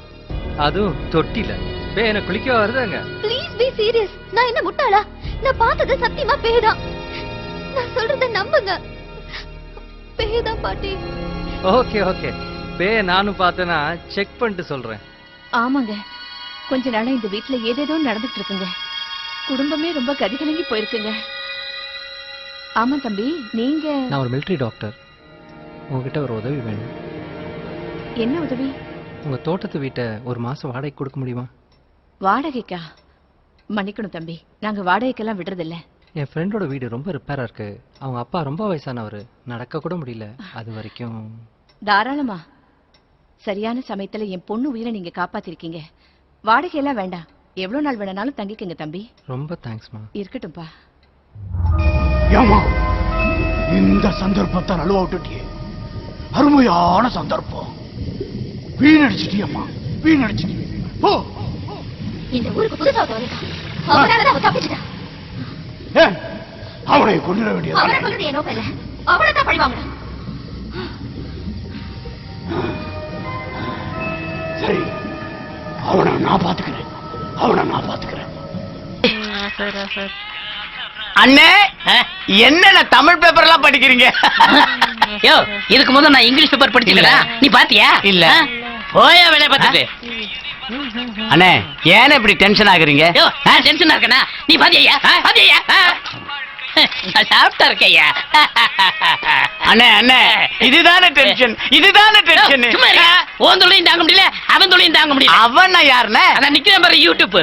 G: அதுவும் தொட்டில. பேய் என்ன குளிக்க வருதுங்க?
E: Please be serious. நான் என்ன முட்டாளா? நான் பார்த்தது சத்தியமா பேய் தான். நான் சொல்றத நம்புங்க. பேய் தான் பாட்டி.
G: ஓகே ஓகே, பேய் நானும் பார்த்தேனா செக் பண்ணிட்டு சொல்றேன்.
J: ஆமாங்க, கொஞ்ச நாளா இந்த வீட்டுல ஏதேதோ நடந்துட்டு இருக்குங்க. குடும்பமே ரொம்ப கதிகலங்கி போயிருக்குங்க. ஆமா தம்பி, நீங்க?
G: நான் ஒரு மிலிட்டரி டாக்டர். உங்ககிட்ட ஒரு உதவி வேணும்.
J: என்ன உதவி?
G: உங்க தோட்டத்து வீட்டை ஒரு மாசம் வாடகை கொடுக்க முடியுமா?
J: வாடகைக்கா? மன்னிக்கணும் தம்பி, நாங்க வாடகைக்கெல்லாம் விடுறதில்ல.
G: என் ஃப்ரெண்டோட வீடு ரொம்ப ரிப்பேரா இருக்கு. அவங்க அப்பா ரொம்ப வயசானவர், நடக்க கூட முடியல. அது வரைக்கும்
J: தாராளமா. சரியான சமயத்துல என் பொண்ணு உயிரை நீங்க காப்பாத்திருக்கீங்க. வாடகையெல்லாம் வேண்டாம், எவ்வளவு நாள் வேணாலும் தங்கிக்கங்க தம்பி.
G: ரொம்ப தேங்க்ஸ்மா.
J: இருக்கட்டும்பா.
N: ஏமா இந்த சந்தர்ப்பத்தை நழுவ விட்டுட்டியே, அருமையான சந்தர்ப்பம். வீணடிச்சிட்டியம்மா, வீணடிச்சிட்டியே. போ.
E: இந்த ஊருக்கு புதுசா வந்திருக்கான். அவனால அவ தப்பிச்சிட்டான்.
N: அவனை கொண்டுட வேண்டியது.
E: அவனை கொண்டு என்ன பண்ணல? அவனை தான் பழி வாங்கணும்.
N: சரி, அவனை நான் பாத்துக்கிறேன்.
I: அண்ணே, என்னென்ன தமிழ் பேப்பர் எல்லாம் படிக்கிறீங்க?
P: யோ, இதுக்கு முதல்ல நான் இங்கிலீஷ் பேப்பர் படிச்சிருக்கேன். நீ பாத்தியா?
I: இல்ல.
P: போயா வேலைய பார்த்துட்டு.
I: அண்ணே, ஏன் இப்படி டென்ஷன் ஆகுறீங்க?
P: யோ, டென்ஷனா இருக்கனா? நீ பாத்தியா? பாத்தியா? சாப்பிட்டா இருக்கையா?
I: அண்ணே, இதுதானே டென்ஷன்.
P: சும்மா இருக்க. உன் தொழிலையும் தாங்க முடியல, அவன் தொழிலையும் தாங்க முடியல.
I: அவன் யாருன்னு?
P: அதான் நிக்கிறேன் பாரு யூடியூப்.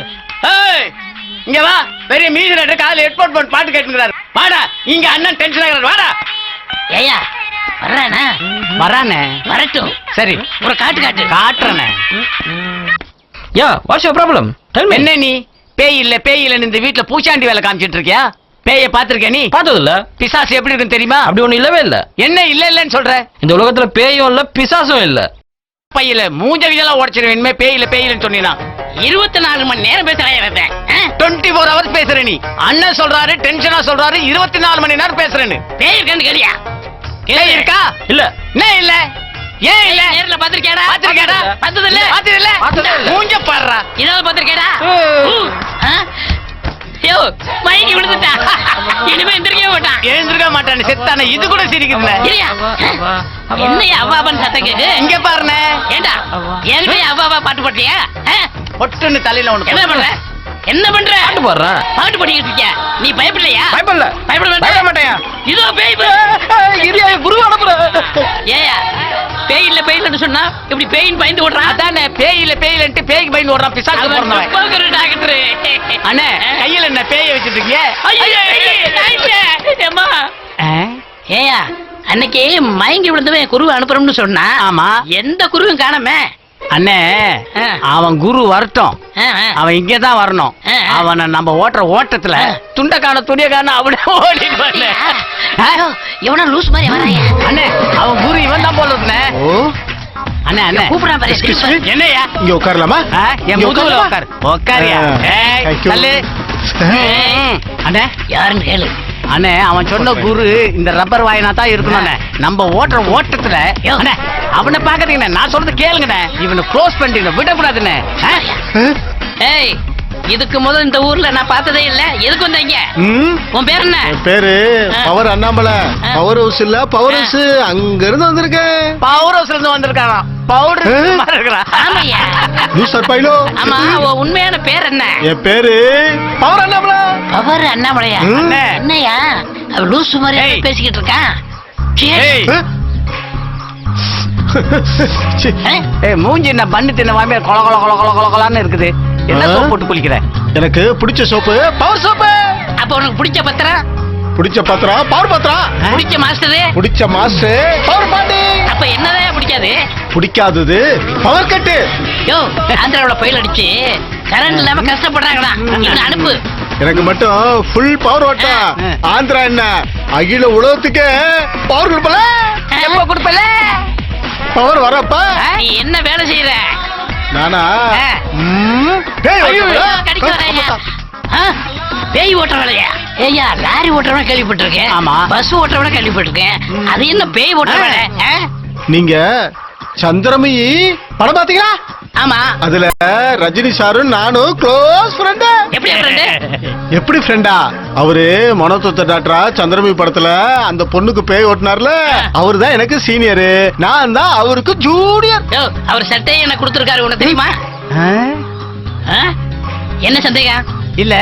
I: இங்க வா, பெரிய மியூசிக் காலையில ஹெட்போன் போட்டு பாட்டு கேட்டுக்கிறாரு. வாடா, இங்க அண்ணன் டென்ஷன் ஆகுறாரு. வாடா.
P: ஏயா வர்றானே?
I: வரானே.
P: வரட்டும்.
I: சரி,
P: ஒரு
I: காட்டுறேனே.
G: Yeah, what's your problem? Tell me.
I: என்ன நீ பேய் இல்லன்னு இந்த வீட்ல பூச்சாண்டி வேலை காமிச்சிட்டு இருக்கியா? பேயை பாத்திருக்க நீ?
G: பார்த்தது இல்ல.
I: பிசாசு எப்படி இருக்குன்னு தெரியுமா?
G: அப்படி ஒண்ணு இல்லவே இல்ல.
I: என்ன இல்லன்னு சொல்ற?
G: இந்த உலகத்துல பேயும் இல்ல பிசாசும் இல்ல.
I: பையில மூஞ்சவியெல்லாம் உடைச்சிருவேன். இனிமே பேயிலன்னு சொன்னீனா
P: 24 மணி நேரம் பேசுறேன்.
I: 24 hours பேசுற நீ. அண்ணன் சொல்றாரு, டென்ஷனா சொல்றாரு, 24 மணி நேரம் பேசுறேன்னு.
P: பேய் இருக்கான்னு கேளியா?
I: பேய் இருக்கா?
G: இல்ல.
I: இல்ல. ஏன் இல்ல?
P: நேர்ல பாத்திருக்கேடா?
I: பார்த்தது இல்ல. மூஞ்ச பாடுறா.
P: இதாவது பாத்திருக்கேடா? யோ, மயங்கி விழுந்துட்டா. இனிமே
I: எழுந்திருக்க மாட்டான். செத்தானே. இது கூட சிரிக்குதுல.
P: என்னையா அவ்வாபான்னு சத்தம் கேக்கு?
I: இங்க பாருனே.
P: ஏண்டா என்கிட்ட அவ்வாபா பாட்டு போட்டியா?
I: பொட்டுன்னு தலையில ஒண்ணு.
P: என்ன பண்ற?
G: பாட்டு போடுறேன்.
P: பாட்டு பாடிக்கிட்டு இருக்கியா? நீ பயப்படலையா?
G: பயப்பட மாட்டேயா?
P: இதோ பேய்.
G: இரியா, குரு அனுப்புற.
P: ஏயா பேய் இல்லன்னு சொன்னா இப்படி பேயின் பயந்து ஓடுறான்.
I: அதானே, பேய் இல்லன்ட்டு பேய்க்கு பயந்து ஓடுறான். பிசாசு போறவன்.
P: டாக்டர்
I: அண்ணே, கையில என்ன பேயை வச்சிட்டு இருக்கீங்க?
P: ஏயா அன்னைக்கு மயங்கி விழுந்தவன் குருவை அனுப்புறோம்னு சொன்னா.
I: ஆமா.
P: எந்த குருவும் காணாமே.
I: அண்ணே, அவன் குரு வரட்டும். அவன் இங்கதான் வரணும். அவனை நம்ம ஓட்டுற ஓட்டத்துல துண்டக்கான துணியக்கான அப்படியே ஓடி
P: இவனா லூஸ் மாதிரி வராயா?
I: அண்ணே, அவன் குரு இவன் தான் போல இருக்குண்ணே. அண்ணே
P: கூப்பிடாம பாரு.
I: என்னையா
N: இங்க உட்காரலாமா?
I: என் முதுகுல உட்காரியா? அண்ணே,
P: யாருன்னு கேளு.
I: அண்ணே, அவன் சொன்ன குரு இந்த ரப்பர் வாயினா தான் இருக்கணும். நம்ம ஓட்டுற ஓட்டத்துல அவனை பாக்குறீங்க. நான் சொல்றது கேளுங்கண்ணே. இவனை க்ளோஸ் பண்ணிட்டு விடக்கூடாதுண்ணே.
P: ஏய், இதுக்கு முதல் இந்த ஊர்ல நான் பார்த்ததே இல்ல. எதுக்கு வந்தீங்க? உன் பேர் என்ன?
N: பேரு பவர் அண்ணாமலை. பவர் ஹவுஸ் இல்ல, பவர் ஹவுஸ். அங்க இருந்து வந்திருக்கேன்.
I: பவர் ஹவுஸ்ல இருந்து வந்திருக்கானா? பவுடர்.
P: ஆமாய்யா.
N: Loser bylaw.
P: ஆமா, உன் உண்மையான பேர் என்ன?
N: என் பேரு பவர் அண்ணாமலை.
P: பவர் அண்ணாமலையா? என்னையா அவ லூஸ் மாதிரி பேசிக்கிட்டு இருக்கான்?
I: மூஞ்சி என்ன பண்ணு தின்ன வாமே கொல கொல கொல கொல கொல கொலான்னு இருக்குது. என்ன சோப்பு போட்டு குளிக்கிற?
N: எனக்கு பிடிச்ச சோப்பு பவர் சோப்பு.
P: அப்ப உனக்கு பிடிச்ச பத்திரம்?
N: பிடிச்ச பத்திரம் பவர் பத்திரம்.
P: பிடிச்ச மாஸ்டர்?
N: பிடிச்ச மாஸ்டர் பவர் பாண்டி.
P: அப்ப என்னதான் பிடிக்காது?
N: பிடிக்காதது பவர் கட்டு.
P: யோ, ஆந்திராவுல பயில் அடிச்சு கரண்ட் இல்லாம கஷ்டப்படுறாங்கடா. இங்க அனுப்பு.
N: எனக்கு மட்டும் ஃபுல் பவர் ஓட்டா. ஆந்திரா என்ன அகில உலகத்துக்கு பவர் கொடுப்பல.
P: எப்ப கொடுப்பல?
N: பவர் வரப்ப.
P: நீ என்ன வேலை செய்யற?
N: நானா
P: பேய் ஓட்டுற வேலையா? ஏய்யா, லாரி ஓட்டுறவன கேள்விப்பட்டிருக்கேன்.
I: ஆமா.
P: பஸ் ஓட்டுறவன கேள்விப்பட்டிருக்கேன். அது என்ன பேய் ஓட்டுற வேலை?
N: நீங்க சந்திரமுகி படம் பாத்தீங்களா?
P: ஆமா.
N: அதுல ரஜினி சாரும் நானும் க்ளோஸ் ஃப்ரெண்ட். எப்படி ஃப்ரெண்டா? அவரு மனோதத்துவ டாக்டரா சந்திரமுகி படத்துல அந்த பொண்ணுக்கு பேய் ஓட்டினார்ல, அவரு தான் எனக்கு சீனியரு, நான் தான் அவருக்கு ஜூனியர்.
P: அவர் சட்டையை எனக்கு கொடுத்துருக்காரு, உனக்கு தெரியுமா? என்ன சந்தேகம்?
I: இல்ல,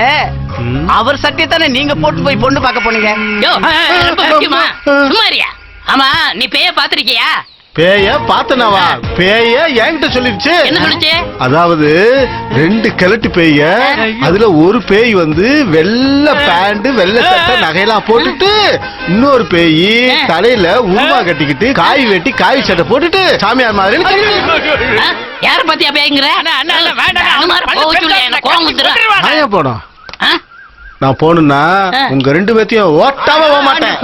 I: அவர் சட்டையை தானே நீங்க போட்டு போய் பொண்ணு பார்க்க போனீங்க.
P: சும்மாரியா? ஆமா, நீ பேய பாத்திருக்கியா?
N: பேய பார்த்தனவா பேய என்கிட்ட சொல்லிருச்சு.
P: என்ன சொல்லுச்சு?
N: அதாவது 2 கிழட்டு பேய, அதுல ஒரு பேய் வந்து வெள்ளை பேண்ட் வெள்ளை சட்டை நகையெல்லாம் போட்டுட்டு, இன்னொரு பேய் தலையில உருவா கட்டிக்கிட்டு காய் வெட்டி காய் சட்டை போட்டுட்டு சாமியார் மாதிரி
P: யார பத்தி பேய்ங்கற?
N: போடும். நான் போனா உங்க 2 பேத்தையும் ஓட்டாம போக மாட்டேன்.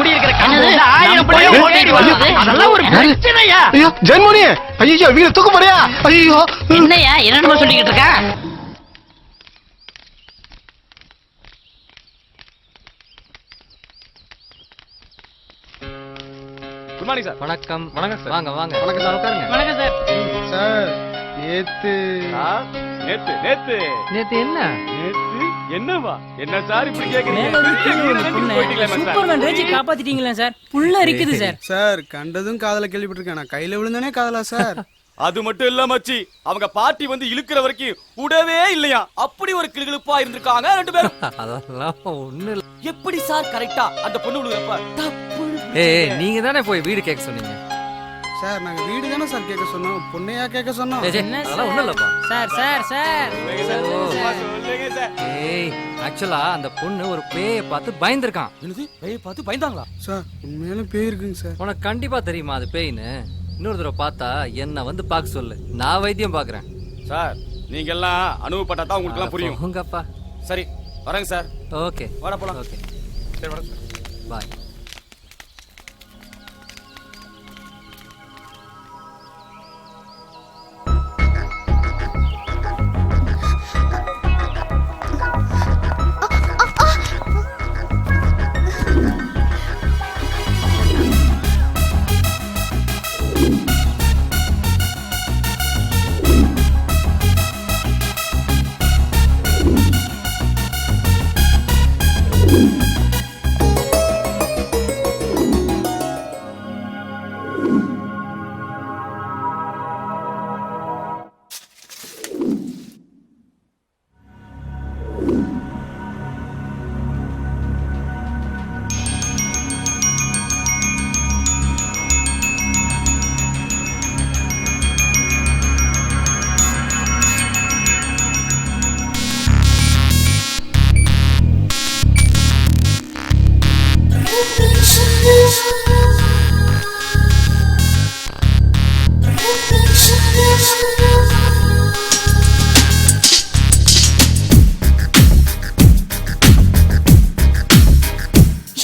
N: ஜென்மணி ஐயோ வீர தூக்க போறியா? ஐயோ
P: என்னையா என்னமா சொல்லிக்கிட்டு இருக்கா?
K: Good morning sir. வணக்கம். வணக்கம் சார். வாங்க வாங்க. வணக்கம் சார், உட்காருங்க.
P: வணக்கம் சார்.
O: சார் நேத்து
K: என்ன?
M: என்னவா? என்ன சார் இப்படி கேக்குறீங்க?
L: சூப்பர்மேன் ரேஜி காப்பாத்திட்டீங்களா சார்? புள்ள இருக்குது சார்.
O: சார் கண்டதும் காதல கேள்விப்பட்டிருக்கேன். நான் கையில விழுந்தானே காதலா சார்?
M: அது மட்டும் இல்ல மச்சி, அவங்க பாட்டி வந்து இழுக்கிற வரைக்கும் விடவே இல்லையா. அப்படி ஒரு கிளுகிளுப்பா இருந்திருக்காங்க 2 பேரும்.
K: அதெல்லாம் ஒண்ணு இல்ல.
M: எப்படி சார் கரெக்டா அந்த பொண்ணு விழுறப்ப
K: ஏய் நீங்க தானே போய் வீடு கேட்க சொன்னீங்க.
O: சார் நாங்க வீடு தானே சார் கேட்க சொன்னோம், பொண்ணையா கேட்க சொன்னோம்.
K: அதெல்லாம் ஒண்ணும் இல்லப்பா.
L: சார் சார் சார்
K: ஏய் ஆக்சுவலா அந்த பொண்ணு ஒரு பேயை பார்த்து பயந்துருக்கான்.
M: என்னது பேயை பார்த்து பயந்தாங்களா?
O: சார் உண்மையிலும் பேய் இருக்குங்க சார்.
K: உனக்கு கண்டிப்பா தெரியுமா அது பேய்னு? இன்னொரு தடவை பார்த்தா என்ன வந்து பார்க்க சொல்லு, நான் வைத்தியம் பார்க்கறேன்.
M: சார் நீங்க எல்லாம் அனுபவப்பட்டா தான் உங்களுக்கு எல்லாம் புரியும்.
K: உங்கப்பா.
M: சரி வரேங்க சார்.
K: ஓகே
M: வாடா போலாம்.
K: ஓகே
M: சரி வரேன் சார்.
K: பாய்.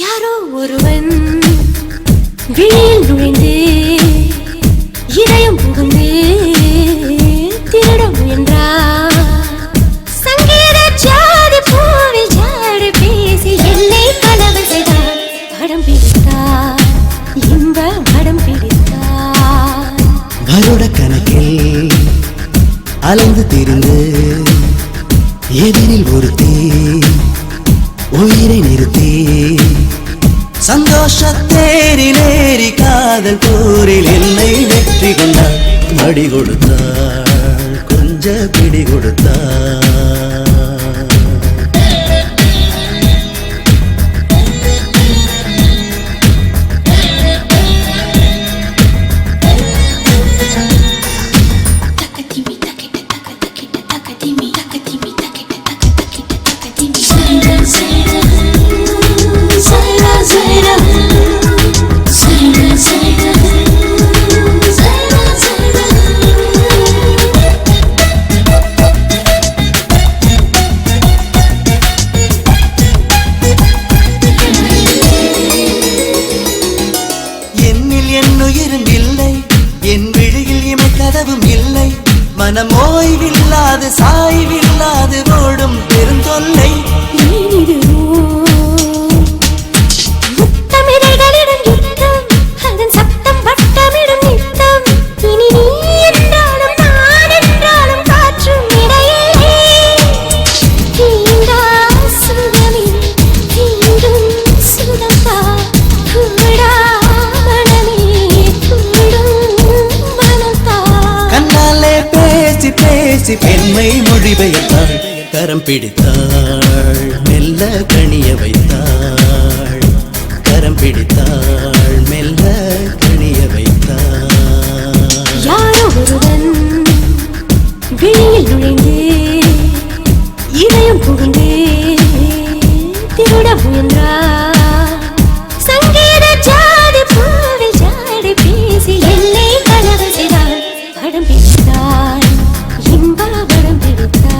J: யாரோ ஒருவன் வீணில் நுழைந்து இதயம் புகுந்து திருட முயன்றார். சங்கீத ஜாதி பூவில் ஜாடு பேசி என்னை கனவு செய்தார். படம் பிடித்தார், இன்ப படம் பிடித்தார்.
Q: வருட கணக்கில் அலைந்து திரிந்து எதிரில் ஒருத்தி உயிரை நிறுத்தி சந்தோஷத்தேரிலேறி காதல் போரில் என்னை வெற்றி கொண்டாள். மடி கொடுத்தாள், கொஞ்ச பிடி கொடுத்தாள். மனம் ஓய்வில்லாது சாய்வில்லாது ஓடும் பெருந்தொல்லை.
J: முத்தமிழைகளிடம் யுத்தம், அதன் சத்தம் வட்டமிடும் நித்தம். இனி நீ என்றாலும் நான் என்றாலும் காற்றும் இடையிலே தீண்டா சுகமே தீண்டும் சுதந்தா கூடா மனமே கூடும் மனந்தா.
Q: கண்ணாலே பேசி பேசி பெண்மை மொழிபெயர்த்தாள். கரம் பிடித்தாள், மெல்ல கணிய வைத்தாள். கரம் பிடித்தாள், மெல்ல கணிய வைத்தாள்.
J: ஒருவன் விழியில் நுழைந்து இதயம் புகுந்து திருட முயன்றார். சங்கீத ஜாதி பூவில் ஜாடி பேசி என்னை கலவு செய்தார். படம் பிடித்தார், இன்ப படம் பிடித்தார்.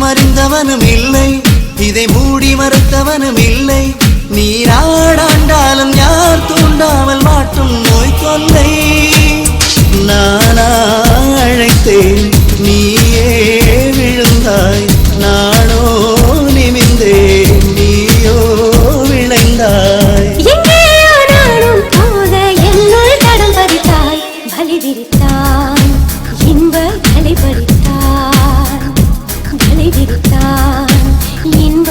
Q: அறிந்தவனும் இல்லை, இதை மூடி மறுத்தவனும் இல்லை. நீராடாண்டாலும் யார் தூண்டாமல் மாட்டும் நோய் கொல்லை. நான் அழைத்தேன், நீயே விழுந்தாய். நானோ நிமிந்தேன், நீயோ விளைந்தாய்.
J: எங்கேயோ நானும் போக என்னுள் தடம் பதித்தாய். வலி விரித்தாய், இன்ப கலை படித்தாய். கலை விரித்தாய், இன்ப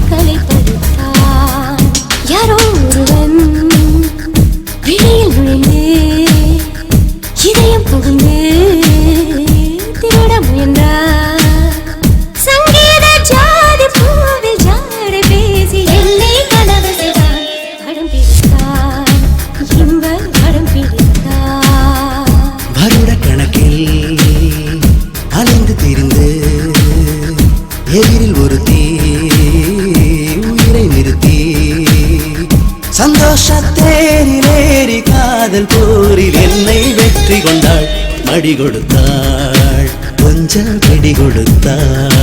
J: கலை படித்தாய். யாரோ ஒருவன் விழியில் நுழைந்து இதயம் புகுந்து திருட முயன்றார். சங்கீத ஜாதி பூவில் ஜாடை பேசி என்னை கலவு செய்தார். படம் பிடித்தார், இன்ப படம் பிடித்தார்.
Q: வருட கணக்கில் அலைந்து திரிந்து எதிரில் ஒரு தீ உயிரை நிறுத்தி சந்தோஷத்தேரிலேறி காதல் போரில் என்னை வெற்றி கொண்டாள். மடி கொடுத்தாள், கொஞ்சம் பிடி கொடுத்தாள்.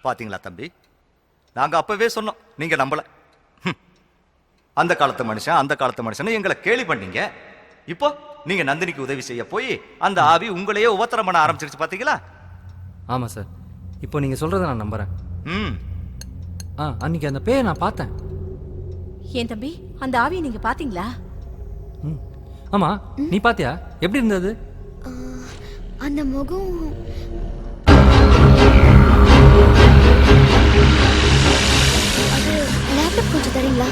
F: பாத்தீங்களா தம்பி, நாங்க அப்பவே சொன்னோம், நீங்க நம்பல. அந்த காலத்து மனுஷன் எங்களை கேலி பண்ணீங்க. இப்போ நீங்க நந்தினிக்கு உதவி செய்ய போய் அந்த ஆவி உங்களையே உபத்திரம் பண்ண ஆரம்பிச்சிருச்சு. பாத்தீங்களா?
K: ஆமா சார், இப்போ நீங்க சொல்றதை நான் நம்புறேன். அன்னைக்கு அந்த பேயை நான் பார்த்தேன்.
J: ஏன் தம்பி, அந்த ஆவியை நீங்க பாத்தீங்களா?
K: ஆமா, நீ பாத்தியா? எப்படி இருந்தது?
E: அந்த முகம் அது லேப்டாப் கொஞ்சம் தரீங்களா?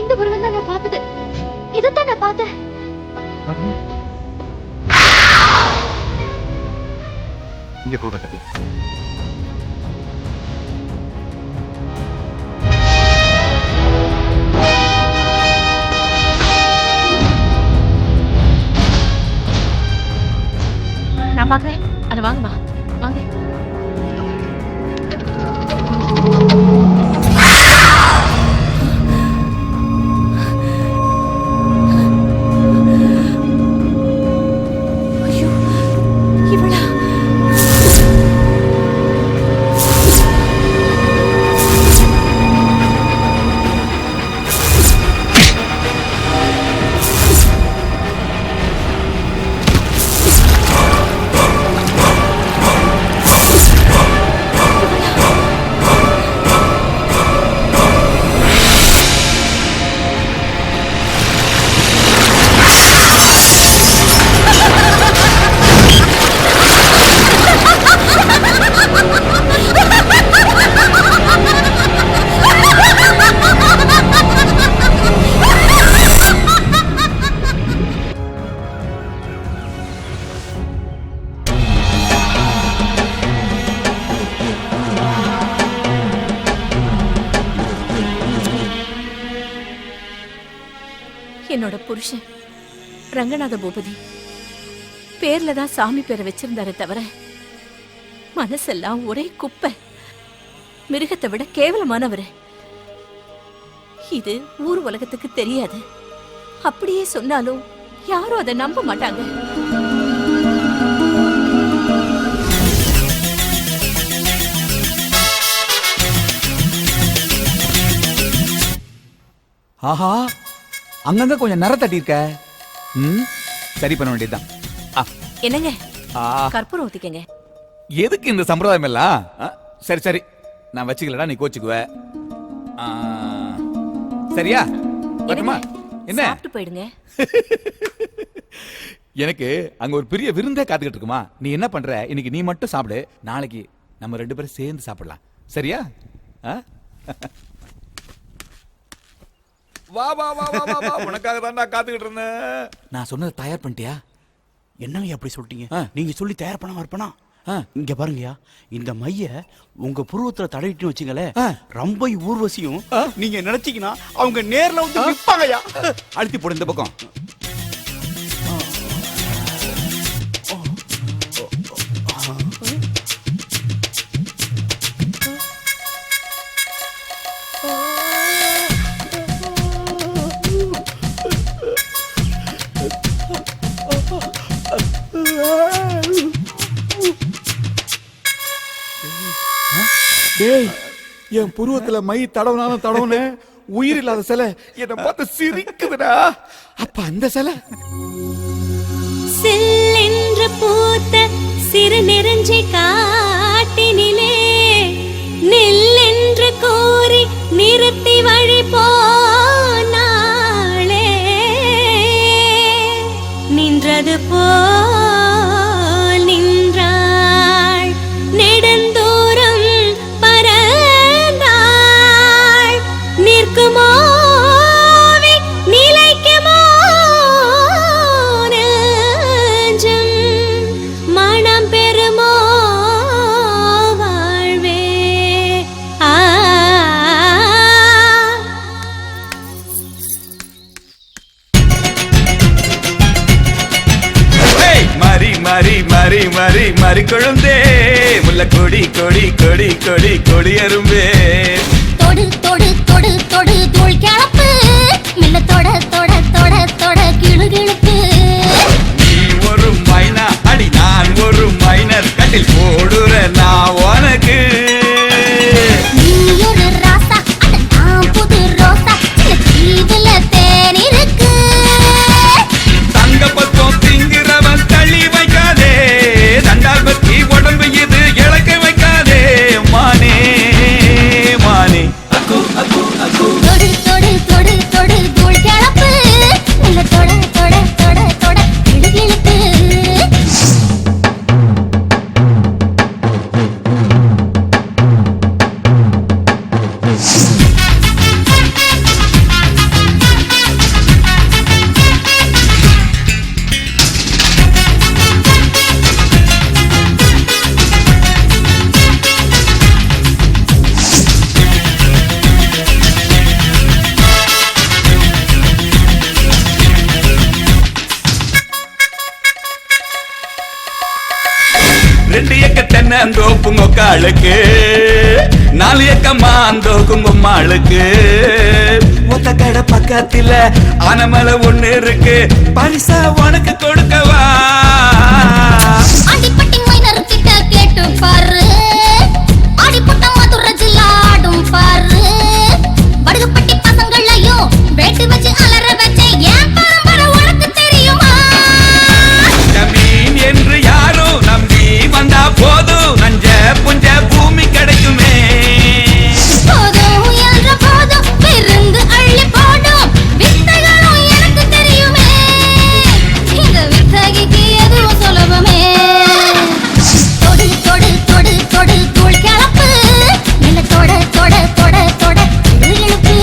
E: இந்த உருவம் தான் நான் பார்த்தது. இதைத்தான் நான் பார்த்தேன்.
F: இங்க போடுங்க.
J: நான் பாக்குறேன். அதை வாங்கம்மா, வாங்க. என்னோட புருஷன் ரங்கநாத பூபதி பேர்ல தான் சாமி பேரை வச்சிருந்தாரே தவிர மனசெல்லாம் ஒரே குப்பை. மிருகத்தை விட கேவலமானவர். இது ஊர் உலகத்துக்கு தெரியாது. அப்படியே சொன்னாலும் யாரும் அதை நம்ப மாட்டாங்க.
H: ஆஹா, அங்கங்க கொஞ்சம் நிற தட்டி இருக்க. சரி பண்ண வேண்டியதுதான்.
J: என்னங்க, கற்பூரம் ஊத்திக்கங்க.
H: எதுக்கு இந்த சம்பிரதாயம் எல்லாம்? சரி சரி, நான் வச்சுக்கலடா, நீ கோச்சுக்குவ. சரியா? வரட்டுமா? என்ன
J: சாப்பிட்டு போயிடுங்க.
H: எனக்கு அங்க ஒரு பெரிய விருந்தே காத்துக்கிட்டு இருக்குமா. நீ என்ன பண்ற, இன்னைக்கு நீ மட்டும் சாப்பிடு, நாளைக்கு நம்ம 2 பேரும் சேர்ந்து சாப்பிடலாம். சரியா? வா வா வா வா வா, உனக்காக தான் நான் காத்துக்கிட்டு இருந்தேன். நான் சொன்னதை தயார் பண்ணிட்டியா?
R: என்னங்க அப்படி சொல்லிட்டீங்க? நீங்க சொல்லி தயார் பண்ண இருப்பனா? இங்க பாருங்கயா, இந்த மைய உங்க புருவத்துல தடவிட்டு வச்சுங்களே, ரொம்ப ஊர்வசியும் நீங்க நினைச்சீங்கன்னா அவங்க நேர்ல வந்து நிப்பாங்கயா.
H: அழுத்தி போடு இந்த பக்கம். டேய், என் புருவத்துல மை தடவுனாலும் தடவுன உயிர் இல்லாத சிலை என்ன பார்த்து சிரிக்குதுடா. அப்ப அந்த சிலை
S: செல்லென்று பூத்த சிறு நெருஞ்சி காட்டினிலே நெல்லென்று கோரி நிறு நின்றது போல் நின்றாள் நெடுந்தூரம் பறந்தாள் நிற்குமோ நிலைக்குமோ நெஞ்சம் மனம் பெறுமோ வாழ்வே
T: மரி மரி மரி மரி மரி கொழுந்தே முல்ல கொடி கொடி கொடி கொடி கொடி அரும்பே
E: தொடு தொடு தொடு தொடு தூள் கிளப்பு மெல்ல தொட தொட தொட தொட கிளு கிளப்பு
T: நீ ஒரு மைனா அடி நான் ஒரு மைனர் கட்டில் போடுற நான் உனக்கு
E: நீ ஒரு ராசா அட நான் புது ரோசா சின்ன தீவுல தேன் இருக்கு
T: தங்க பத்தம் திங்கிறவன் தள்ளி வைக்காதே தண்டால் பத்தி உடம்பு இது இழக்க வைக்காதே மானே மானே
E: தொடு தொடு தொடு தொடு தூள் கிளப்பு மெல்ல தொட தொட தொட தொட கிளு கிளப்பு
T: ரெண்டு ஏக்க தென்னந்தோப்பு மொக்காளுக்கு 4 ஏக்க மாந்தோக்கும் கும்மாளுக்கு ஒத்த கடை பக்கத்துல ஆனமலை ஒண்ணு இருக்கு பரிசா உனக்கு கொடுக்கவா
E: அடிப்பட்டி மைனர் கிட்ட கேட்டு பாரு அடிப்பட்ட மதுரை ஜில்லா ஆடும் பாரு வடுகுப்பட்டி பசங்களையும் வேட்டு வச்சு அலற வச்ச ஏன் பரம்பரை உனக்கு தெரியுமா
T: ஜமீன் என்று யாரோ நம்பி வந்தா போதும் நஞ்ச புஞ்ச பூமி கிடைக்குமே
E: போதும் என்ற போதும் விருந்து அள்ளி போடும் வித்தைகளும் எனக்கு தெரியுமே இந்த வித்தகைக்கு எதுவும் சுலபமே தொடு தொடு தொடு தொடு தூள் கிளப்பு மெல்ல தொட தொட தொட தொட இழுப்பு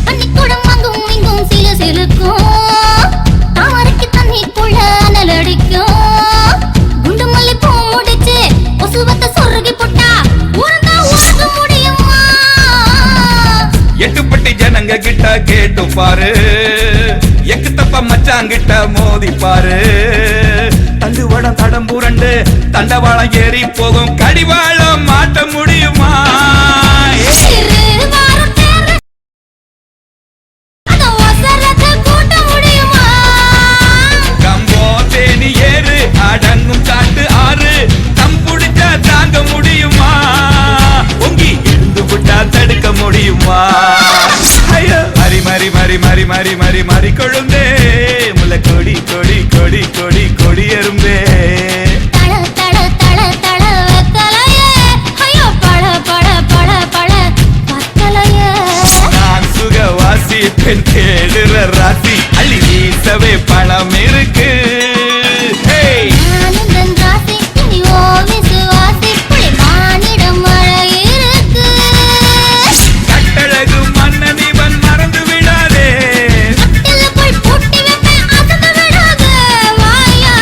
E: பன்னிக்கூடம் அங்கும் இங்கும் சிலு சிலுக்கும் தாமரைக்கு தண்ணிக்குள்ள அனல் அடிக்கும் குண்டு மல்லி பூ முடிச்சு கொசுவத்தை சொருகி போட்டா உறந்தா உனக்கு முடியுமா
T: எட்டுப்பட்டி ஜனங்க கிட்ட கேட்டு பாரு எக்கு தப்ப மச்சாங்கிட்ட மோதி பாரு தண்டு வடம் தடம் புரண்டு தண்டவாளம் ஏறி போகும் கடிவாளம் மாட்ட முடியுமா
E: இரு வாரம் தேர்வு அத ஒசரத்தை கூட்ட முடியுமா
T: கம்போ தேனி ஏறு அடங்கும் காட்டு ஆறு தம் புடிச்சா தாங்க முடியுமா பொங்கி இருந்து விட்டா தடுக்க முடியுமா ஐயோ மரி மரி மரி மரி மரி மரி மரி கொழுந்தே முல்ல கொடி கொடி கொடி கொடி கொடி எறும்பே
E: தள தள தள தள வெத்தலையே ஐயோ பட பட பட பட பத்தலையே
T: நான் சுகவாசி பெண் தேடுற ராசி அள்ளி வீசவே பணம் இருக்கு ஹேய்
E: ஆனந்தன் ராசி இனி ஓ விசுவாசி புலி மானிடம் மழை இருக்கு
T: கட்டழகு மன்னன் இவன் மறந்து விடாதே
E: கட்டிலுக்குள் பூட்டி வைப்பேன் அசந்து விடாத வாயா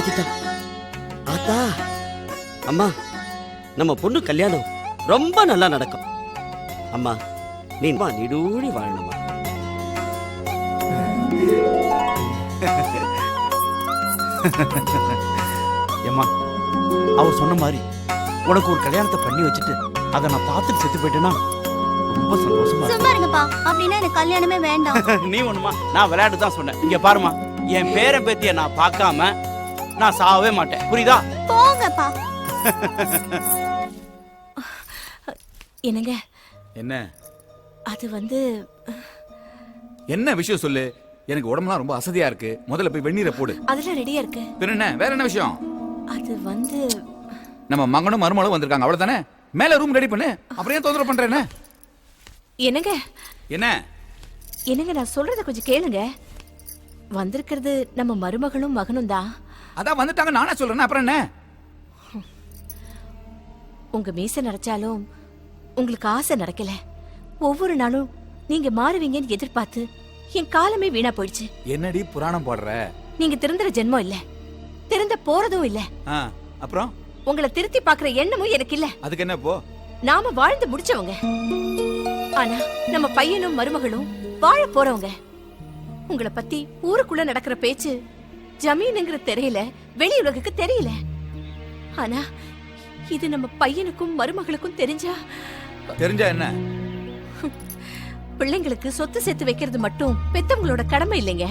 I: காப்பாத்திட்டான். ஆத்தா அம்மா, நம்ம பொண்ணு கல்யாணம் ரொம்ப நல்லா நடக்கும். அம்மா நீ நீடூழி வாழணுமா.
R: ஏம்மா, அவர் சொன்ன மாதிரி உனக்கு ஒரு கல்யாணத்தை பண்ணி வச்சுட்டு அதை நான் பார்த்துட்டு செத்து போயிட்டேன்னா ரொம்ப சந்தோஷமா
E: சும்மா இருங்கப்பா, அப்படின்னா எனக்கு கல்யாணமே வேண்டாம்.
R: நீ ஒண்ணுமா, நான் விளையாட்டு தான் சொன்னேன். இங்க பாருமா, என் பேரன் பேத்திய நான் பார்க்காம நான் சாவவே மாட்டேன், புரியுதா?
E: போங்கப்பா.
J: என்னங்க
H: என்ன
J: அது வந்து
H: என்ன விஷயம் சொல்லு. எனக்கு உடம்புலாம் ரொம்ப அசதியா இருக்கு. முதல்ல போய் வெந்நீரை போடு.
J: அதெல்லாம் ரெடியா இருக்கு.
H: என்ன வேற என்ன விஷயம்?
J: அது வந்து
H: நம்ம மகனும் மருமகளும் வந்திருக்காங்க, அவ்வளவுதானே? மேல ரூம் ரெடி பண்ணு. அப்புறம் ஏன் தொந்தரவு பண்றேன்னு?
J: என்னங்க
H: என்ன
J: என்னங்க, நான் சொல்றத கொஞ்சம் கேளுங்க. வந்திருக்கிறது நம்ம மருமகளும் மகனும் தான்.
H: அதான் வந்துட்டாங்க, நானே சொல்றேன். அப்புறம் என்ன?
J: உங்க மீசை நடச்சாலும் உங்களுக்கு ஆசை நடக்கல. ஒவ்வொரு நாளும் நீங்க மாறுவீங்கன்னு எதிர்பார்த்து என் காலமே வீணா போயிடுச்சு.
H: என்னடி புராணம் போடுற?
J: நீங்க திருந்துற ஜென்மம் இல்ல, திருந்த போறதும் இல்ல.
H: அப்புறம்
J: உங்களை திருத்தி பாக்குற எண்ணமும் எனக்கு இல்ல.
H: அதுக்கு என்ன போ?
J: நாம வாழ்ந்து முடிச்சவங்க. ஆனா நம்ம பையனும் மருமகளும் வாழ போறவங்க. உங்களை பத்தி ஊருக்குள்ள நடக்கிற பேச்சு ஜமீனுங்கிற தெரியல, வெளி உலகுக்கு தெரியல. ஆனா இது நம்ம பையனுக்கும் மருமகளுக்கும் தெரிஞ்சா
H: என்ன?
J: பிள்ளைங்களுக்கு சொத்து சேர்த்து வைக்கிறது மட்டும் பெத்தவங்களோட கடமை இல்லைங்க.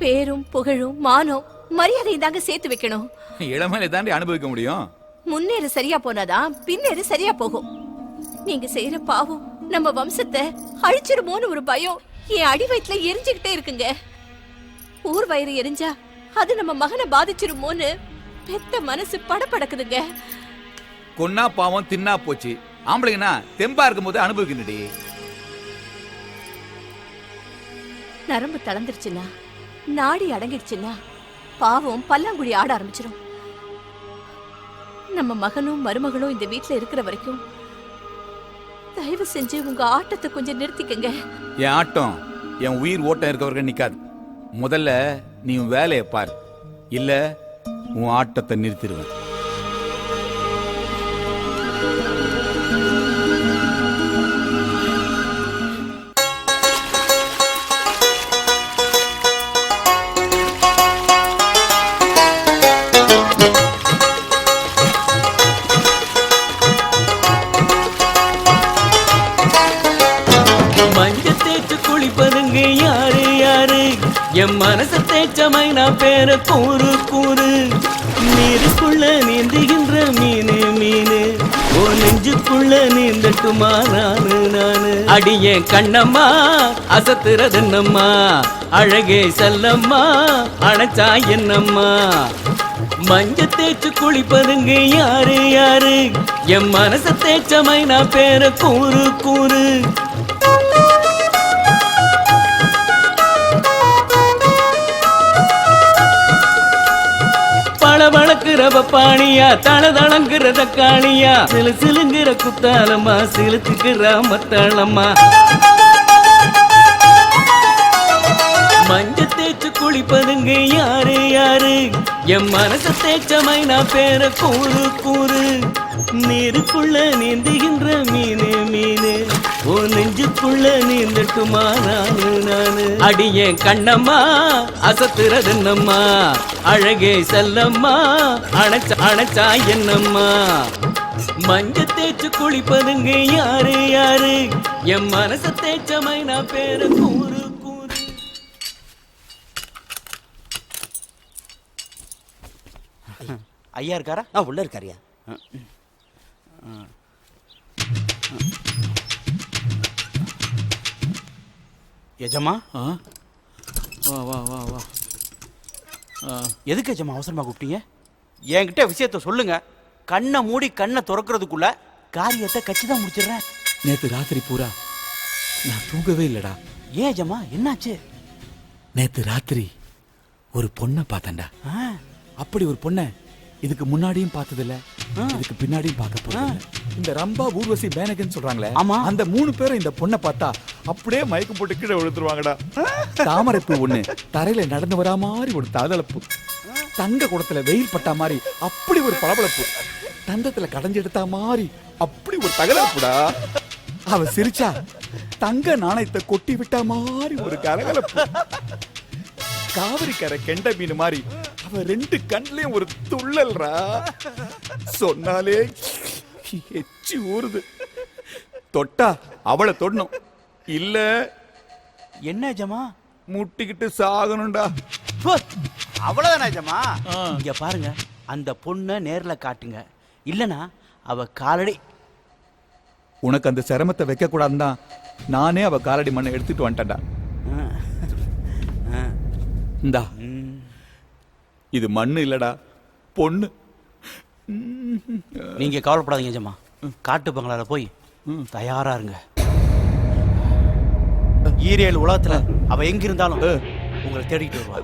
J: பேரும் புகழும் மானம் மரியாதையும் தாங்க சேர்த்து வைக்கணும்.
H: இளமையில தாண்டி அனுபவிக்க முடியும்.
J: முன்னேறு சரியா போனாதான் பின்னேறு சரியா போகும். நீங்க செய்யற பாவம் நம்ம வம்சத்தை அழிச்சிருமோன்னு ஒரு பயம் என் அடி வயிற்றுல எரிஞ்சுக்கிட்டே இருக்குங்க. ஊர் வயிறு எரிஞ்சா அது நம்ம மகனை பாதிச்சிருமோன்னு பெத்த மனசு படபடக்குதுங்க.
H: கொன்னா பாவம் தின்னா போச்சு. ஆம்பளைங்கனா தெம்பா இருக்கும் போது அனுபவிக்கணுடி.
J: நரம்பு தளர்ந்துருச்சுன்னா, நாடி அடங்கிடுச்சுன்னா பாவம் பல்லாங்குழி ஆட ஆரம்பிச்சிடும். நம்ம மகனும் மருமகளும் இந்த வீட்டுல இருக்கிற வரைக்கும் தயவு செஞ்சு உங்க ஆட்டத்தை கொஞ்சம் நிறுத்திக்கங்க.
H: என் ஆட்டம் என் உயிர் ஓட்டம் இருக்கவர்கள் நிக்காது. முதல்ல நீ உன் வேலையை பார், இல்ல உன் ஆட்டத்தை நிறுத்திடுவேன்.
B: என் மனச தேச்சமை நான் பேர கூறு கூறு. நீருக்குள்ள நீந்துகின்ற மீனு மீனு, ஓ நெஞ்சுக்குள்ள நீந்தட்டுமா நானு நானு. அடியே கண்ணம்மா அசத்துறதுன்னம்மா, அழகே செல்லம்மா அணைச்சா என்னம்மா. மஞ்ச தேய்ச்சு குளிப்பதுங்க யாரு யாரு, என் மனச தேச்சமை நான் பேர கூறு கூறு. வளக்குறவ பாணியா, தளதளங்குற தக்காளியா, சிலு சிலுங்கிற குத்தாலம்மா, சிலுத்துக்குற மத்தாளம்மா. மஞ்ச தேய்ச்சு குளிப்பதுங்க யாரு யாரு, என் மனச தேய்ச்சமை நான் பேர கூறு கூறு. நீருக்குள்ள நீந்துகின்ற மீனு மீனு, ஓ நெஞ்சுக்குள்ள நீந்தட்டுமா நானு நானு. அடியே கண்ணம்மா அசத்துறதுன்னம்மா, அழகே செல்லம்மா அணைச்சா என்னம்மா. மஞ்ச தேய்ச்சு குளிப்பதுங்க யாரு யாரு, என் மனச தேய்ச்சமை நான் பேர கூறு கூறு.
R: ஐயா இருக்காரா?
I: உள்ள இருக்காரியா?
R: எஜமா
H: வா வா வா வா.
R: எதுக்கு எஜமா அவசரமா கூப்பிட்டீங்க? என்கிட்ட விஷயத்த சொல்லுங்க. கண்ணை மூடி கண்ணை திறக்கிறதுக்குள்ள காரியத்தை கட்சிதான் முடிச்சிடுறேன்.
H: நேத்து ராத்திரி பூரா நான் தூங்கவே இல்லடா.
R: ஏன் எஜமா, என்னாச்சு?
H: நேத்து ராத்திரி ஒரு பொண்ணை பார்த்தேன்டா. அப்படி ஒரு பொண்ணை
R: இதுக்கு முன்னாடியும் பார்த்தது இல்ல, இதுக்கு பின்னாடியும் பார்க்க போறேன். இந்த ரம்பா, ஊர்வசி, மேனகன் சொல்றாங்களே, ஆமா, அந்த 3 பேரும் இந்த பொண்ணை பார்த்தா அப்படியே மயக்கம் போட்டு கீழே விழுந்துருவாங்கடா. தாமரைப்பூ ஒண்ணு தரையில நடந்து வரா மாதிரி ஒரு தளதளப்பு, தங்க குடத்துல வெயில் பட்டா மாதிரி அப்படி ஒரு பளபளப்பு, தந்தத்துல கடைஞ்செடுத்தா மாதிரி அப்படி ஒரு தகலப்புடா. அவ சிரிச்சா தங்க நாணயத்தை கொட்டி விட்டா மாதிரி ஒரு கலகலப்பு. காவிரிக்கரை கெண்ட மீன் மாதிரி அவ 2 கண்லயும் ஒரு துள்ளல்ரா. சொன்னாலே எச்சி ஊறுது. தொட்டா அவளை தொடணும், இல்ல
U: என்ன ஜமா
R: முட்டிக்கிட்டு சாகணும்டா.
U: அவ்வளவுதானா ஜமா? இங்க பாருங்க, அந்த பொண்ணை நேர்ல காட்டுங்க, இல்லனா அவ காலடி.
R: உனக்கு அந்த சிரமத்தை வைக்க கூடாதுன்னா நானே அவ காலடி மண்ணை எடுத்துட்டு வந்துட்டேன்டா. இந்தா, இது மண்ணு இல்லடா, பொண்ணு.
U: நீங்க கவலைப்படாதீங்க ஜமா, காட்டு பங்களால போய் தயாரா இருங்க. ஈரேல் உலகத்துல அவ எங்க இருந்தாலும் உங்களை தேடிட்டு வருவா.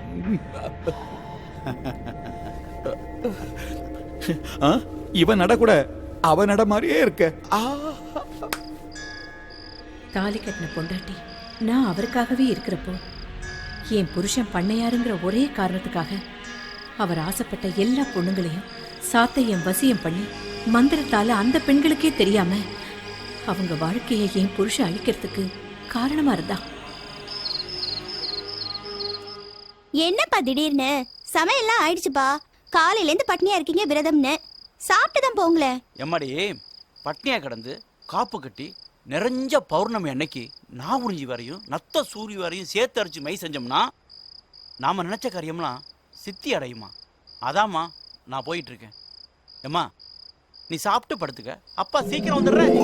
R: இவன் நட கூட அவ நட மாதிரியே இருக்க.
J: தாலி கட்டின பொண்டாட்டி நான் அவருக்காகவே இருக்கிறப்போ, என் புருஷன் பண்ணையாருங்கிற ஒரே காரணத்துக்காக அவர் ஆசைப்பட்ட எல்லா பொண்ணுங்களையும் சாத்தையும் வசியம் பண்ணி மந்திரத்தால அந்த பெண்களுக்கே தெரியாம அவங்க வாழ்க்கையை என் புருஷன் அழிக்கிறதுக்கு காரணமா இருந்தா.
E: என்னப்பா திடீர்னு? சமையல்லாம் ஆயிடுச்சுப்பா, காலையில இருந்து பட்னியா இருக்கீங்க, விரதம்னு. சாப்பிட்டு தான் போங்களேன்.
U: எம்மாடி, பட்னியா கிடந்து காப்பு கட்டி நிறைஞ்ச பௌர்ணமி அன்னைக்கு நாகுறிஞ்சி வரையும் நத்த சூரிய வரையும் சேர்த்து அரைச்சு மை செஞ்சோம்னா நாம நினைச்ச காரியம்லாம் சித்தி அடையுமா? அதாம்மா நான் போயிட்டு இருக்கேன். ஏம்மா, நீ சாப்பிட்டு படுத்துக்க, அப்பா சீக்கிரம் வந்துடுறேன்.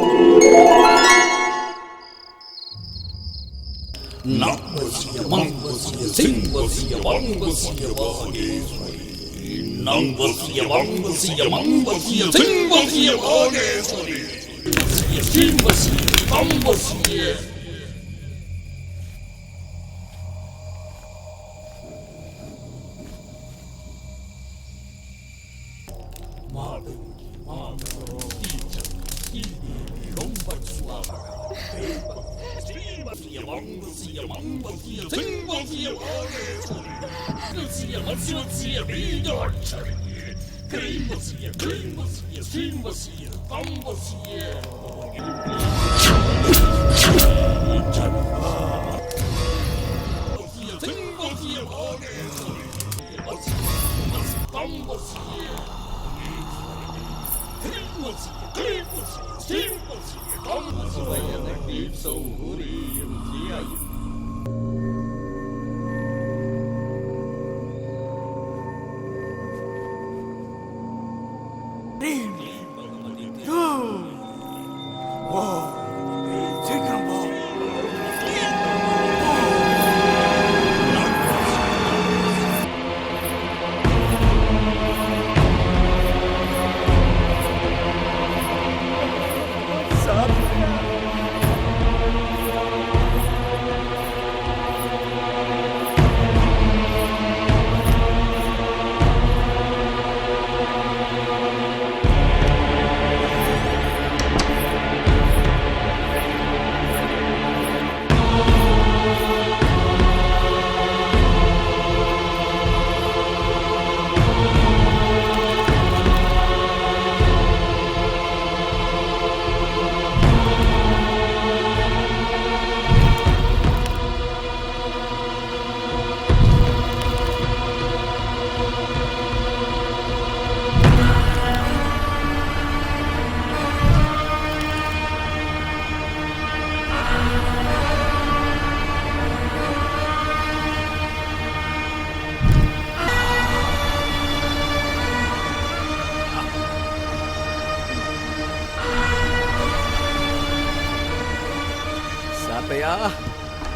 R: சாத்தையா,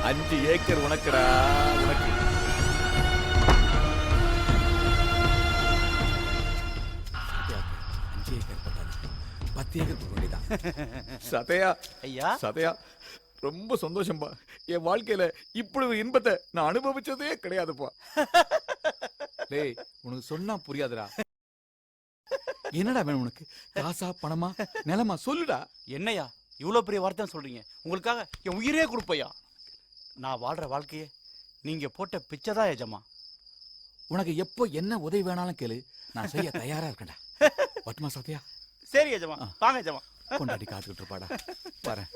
R: 5 ஏக்கர் உனக்குடா, உனக்கு. சதையா
U: ஐயா,
R: சதையா, ரொம்ப சந்தோஷம்பா. என் வாழ்க்கையில இப்படி ஒரு இன்பத்தை நான் அனுபவிச்சதே கிடையாதுப்பா. டேய், உனக்கு சொன்னா புரியாதுடா. என்னடா வேணும் உனக்கு? காசா பணமா நிலமா சொல்லுடா.
U: என்னையா இவ்வளவு பெரிய வார்த்தை சொல்றீங்க? உங்களுக்காக என் உயிரே கொடுப்பையா. நான் வாழ்ற வாழ்க்கையே நீங்க போட்ட பிச்சை தான் எஜமா.
R: உனக்கு எப்போ என்ன உதவி வேணாலும் கேளு, நான் செய்ய தயாரா இருக்கேன்டா. பட்டுமா சத்தியா?
U: சரி எஜமா, வாங்க எஜமா.
R: கொண்டாடி காத்துக்கிட்டு இருப்பாடா. வரேன்.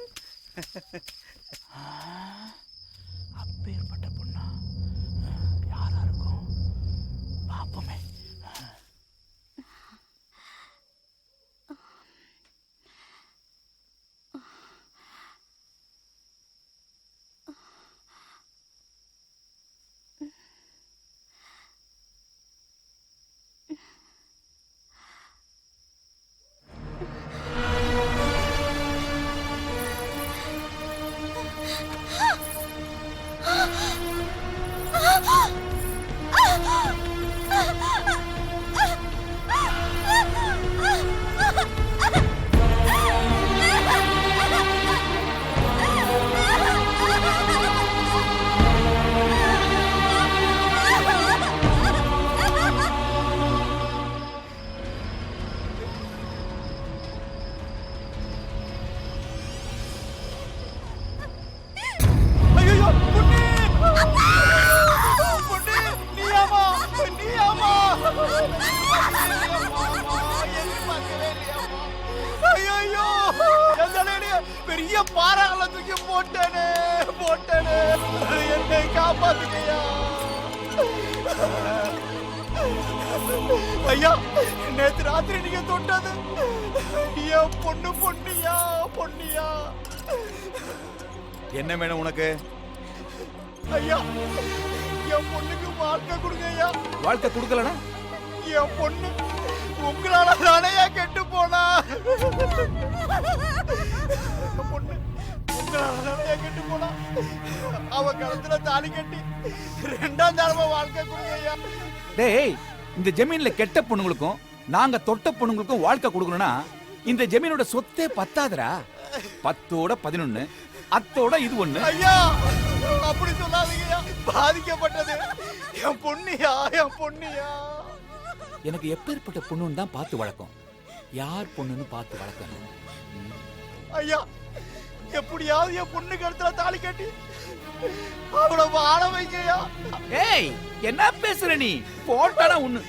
U: அப்பேற்பட்ட பொண்ணா யாரா இருக்கும் பாப்போமே. பெரிய பாறாங்களை தூக்கி போட்டேனே என்னை காப்பாத்துக்கையா. ஐயா, நேத்து ராத்திரி நீங்க தொட்டது என் பொன்னியா.
R: என்ன வேணும் உனக்கு?
U: ஐயா, என் பொண்ணுக்கு வாழ்க்கை கொடுங்க ஐயா.
R: வாழ்க்கை கொடுக்கலனா
U: என் பொண்ணு உங்களால தானையா கெட்டு போனா. பொண்ணு உங்களால தானையா கெட்டு போனா. அவ கழுத்துல தாலி கட்டி 2ஆம் தடவை வாழ்க்கை கொடுங்க ஐயா.
R: டேய், இந்த ஜமீன்ல கெட்ட பொண்ணுங்களுக்கும் நாங்க தொட்ட பொண்ணுங்களுக்கும் வாழ்க்கை கொடுக்கணும்னா இந்த ஜமீனோட சொத்தே பத்தாதுடா. 10ஓட 11, அத்தோட இது 1.
U: ஐயா, அப்படி சொல்லாதீங்கய்யா. பாதிக்கப்பட்டது என் பொண்ணியா.
R: எனக்கு எப்பேற்பட்ட பொண்ணுன்னு தான் பார்த்து வளர்க்கும். யார் பொண்ணுன்னு பார்த்து வளர்க்கணும்.
U: ஐயா, எப்படியாவது என் பொண்ணு கழுத்துல தாலி கட்டி அவளை வாழ வைங்கய்யா.
R: ஏய், என்ன பேசுற நீ? போட்டானா ஒண்ணு.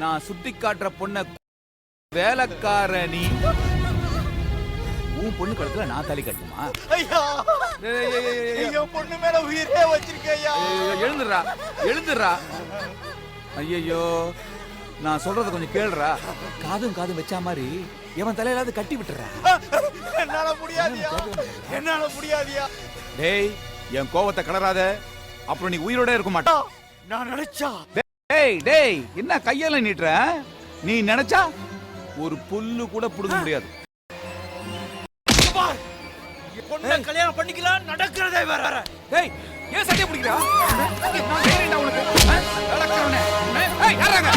R: நான் சுத்தி காட்டுற பொண்ண வேலைக்கார நீ. உன் பொண்ணு கழுத்துல நான் தாலி கட்டுமா?
U: ஐயா, என் பொண்ணு மேல உயிரே வச்சிருக்கையா.
R: எழுந்துடுறா. ஐயோ, நான் சொல்றத கொஞ்சம் கேளுடா. காதும் வச்சா மாதிரி இவன் தலையிலாவது கட்டி விட்டுறா.
U: என்னால முடியாதியா.
R: டேய், என் கோவத்தை கலராத, அப்புறம் நீ உயிரோட இருக்க மாட்டா.
U: நான் நினைச்சா.
R: டேய், என்ன கையால நீட்டுற? நீ நினைச்சா ஒரு புல்லு கூட புடுங்க முடியாது.
U: பொண்ணை கல்யாணம் பண்ணிக்கலாம், நடக்கிறதே வேற.
R: டேய், ஏன் சட்டை பிடிக்கிறா? நான் ஏறிடா உனக்கு. நடக்கிறவனே. ஏய், யாராங்க?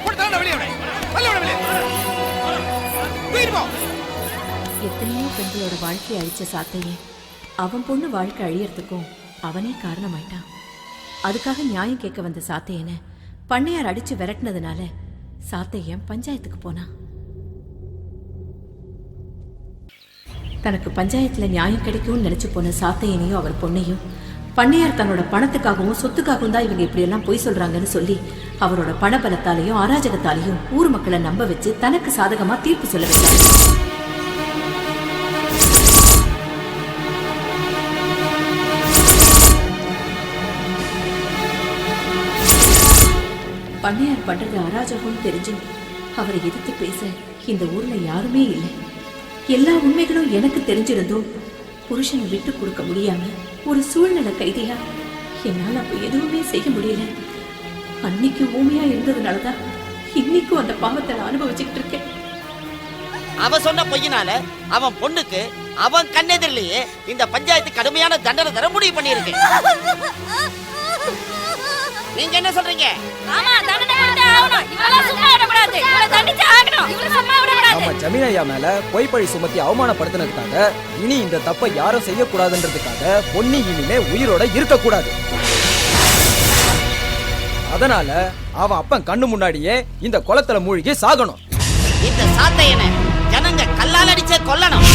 R: போடுடா வெளிய அவனை. வெளிய. வீர்வா.
J: எத்தனையோ பெண்களோட வாழ்க்கையை அழிச்ச சாத்தையே அவன் பொண்ணு வாழ்க்கை அழியறதுக்கும் அவனே காரணமாயிட்டான். அதுக்காக நியாயம் கேட்க வந்த சாத்தையனை பண்ணையார் அடிச்சு விரட்டினதுனால சாத்தையன் பஞ்சாயத்துக்கு போனான். தனக்கு பஞ்சாயத்துல நியாயம் கிடைக்கும்னு நினைச்சு போன சாத்தையனையும் அவர் பொண்ணையும் பண்ணையார் தன்னோட பணத்துக்காகவும் சொத்துக்காகவும் தான் இவங்க இப்படி எல்லாம் பொய் சொல்றாங்கன்னு சொல்லி அவரோட பணபலத்தாலையும் அராஜகத்தாலையும் ஊர் மக்களை நம்ப வச்சு தனக்கு சாதகமா தீர்ப்பு சொல்ல வச்சார். பண்ணையார் பண்றது அராஜகம் தெரிஞ்சும் அவரை எதிர்த்து பேச இந்த ஊர்ல யாருமே இல்லை. எல்லா உண்மைகளும் எனக்கு தெரிஞ்சிருந்தும் புருஷனை விட்டு கொடுக்க முடியாம ஒரு சூழ்நிலை கைதியா என்னால அப்ப எதுவுமே செய்ய முடியல. அன்னைக்கு ஊமையா இருந்ததுனாலதான் இன்னைக்கும் அந்த பாவத்தை நான் அனுபவிச்சுக்கிட்டு இருக்கேன்.
I: அவன் சொன்ன பொய்யினால அவன் பொண்ணுக்கு அவன் கண்ணெதிரிலேயே இந்த பஞ்சாயத்து கடுமையான தண்டனை தர முடிவு பண்ணியிருக்கு. நீங்க என்ன சொல்றீங்க?
D: ஆமா, தண்டனை கொடுத்தே ஆகணும். இவளெல்லாம் சும்மா விடக்கூடாது. இவளை தண்டிச்சே ஆகணும். இவளை சும்மா விடக்கூடாது.
A: நம்ம ஜமீனையா மேல பொய் பழி சுமத்தி அவமானப்படுத்தினதுக்காக இனி இந்த தப்பை யாரும் செய்யக்கூடாதுன்றதுக்காக பொன்னி இனிமே உயிரோட இருக்கக்கூடாது. அதனால அவன் அப்பன் கண்ணு முன்னாடியே இந்த குளத்துல மூழ்கி சாகணும்.
P: இந்த சாத்தையனை ஜனங்க கல்லால் அடிச்சே கொல்லணும்.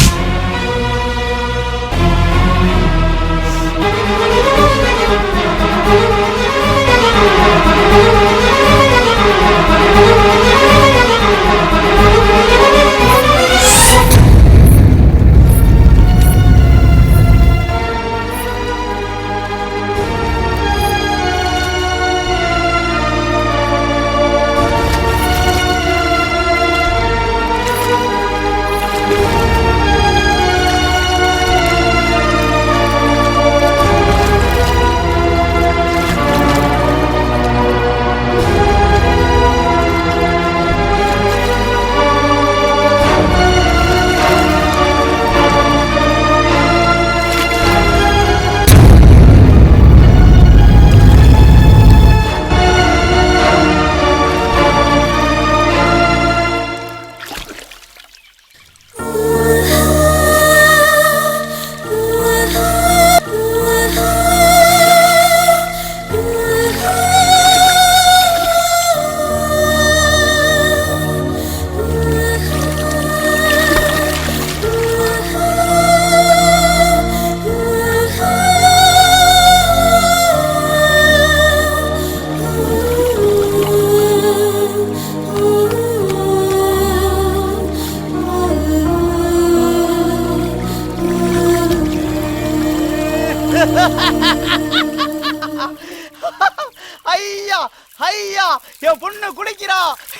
U: ஐயா ஐயா, என் பொண்ணு குடிக்கிறா,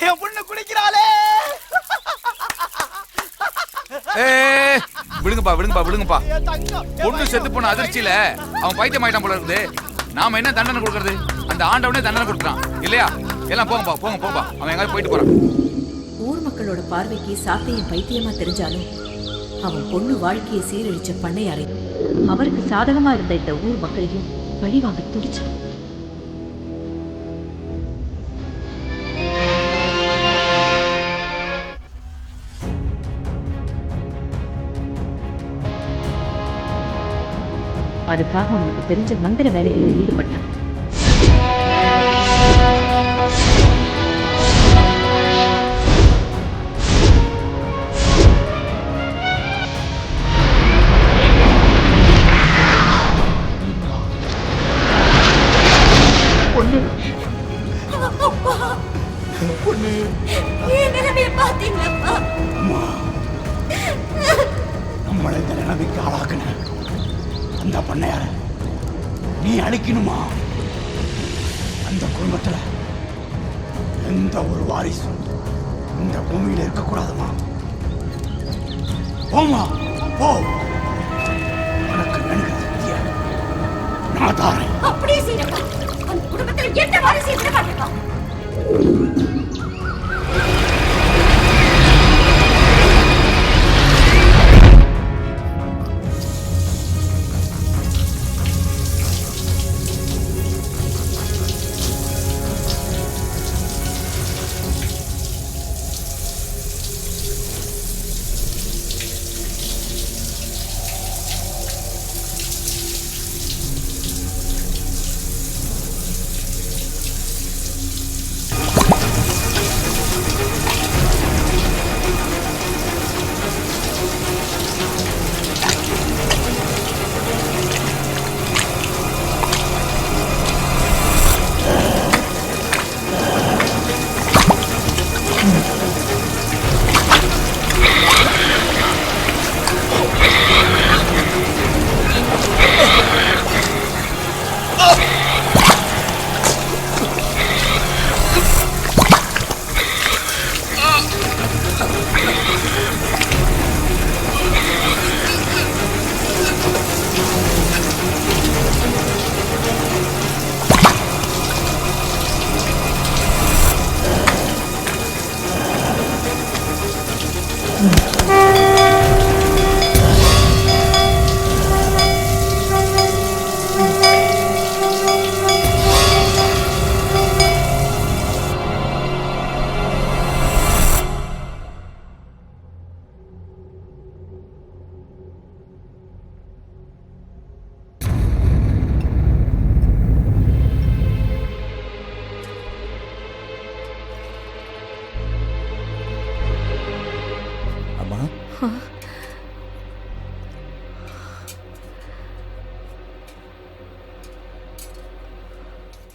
U: என் பொண்ணு குடிக்கிறாளே.
C: விடுங்கப்பா விடுங்கப்பா விடுங்கப்பா. பொண்ணு செத்து போன அதிர்ச்சியில அவன் பைத்தியம் ஆயிட்டான் போல இருக்குது. நாம என்ன தண்டனை கொடுக்கறது? அந்த ஆண்டவனே தண்டனை கொடுக்குறான் இல்லையா? எல்லாம் போங்கப்பா போங்க போப்பா. அவன் எங்காவது போயிட்டு போறான்.
J: ஊர் மக்களோட பார்வைக்கு சாத்தையன் பைத்தியமா தெரிஞ்சாலும் அவன் பொண்ணு வாழ்க்கையை சீரழிச்ச பண்ணையாரை அவருக்கு சாதகமா இருந்த இந்த ஊர் மக்களையும் வழிவாங்க துடிச்சான். அதுக்காக அவனுக்கு தெரிஞ்ச மந்திர வேலைகளில் ஈடுபட்டான்.
R: நம்மளை இந்த நிலைமைக்கு ஆளாக்குன அந்த பண்ணையார நீ அழிக்கணுமா? அந்த குடும்பத்துல எந்த ஒரு வாரிசும் இந்த பூமியில இருக்கக்கூடாதுமா. போமா போ. உனக்கு வேணுகிற சக்திய நான் தாரேன்.
S: அப்படியே செய்யப்பா. அந்த குடும்பத்தில் எந்த வாரிசையும் விட மாட்டேப்பா.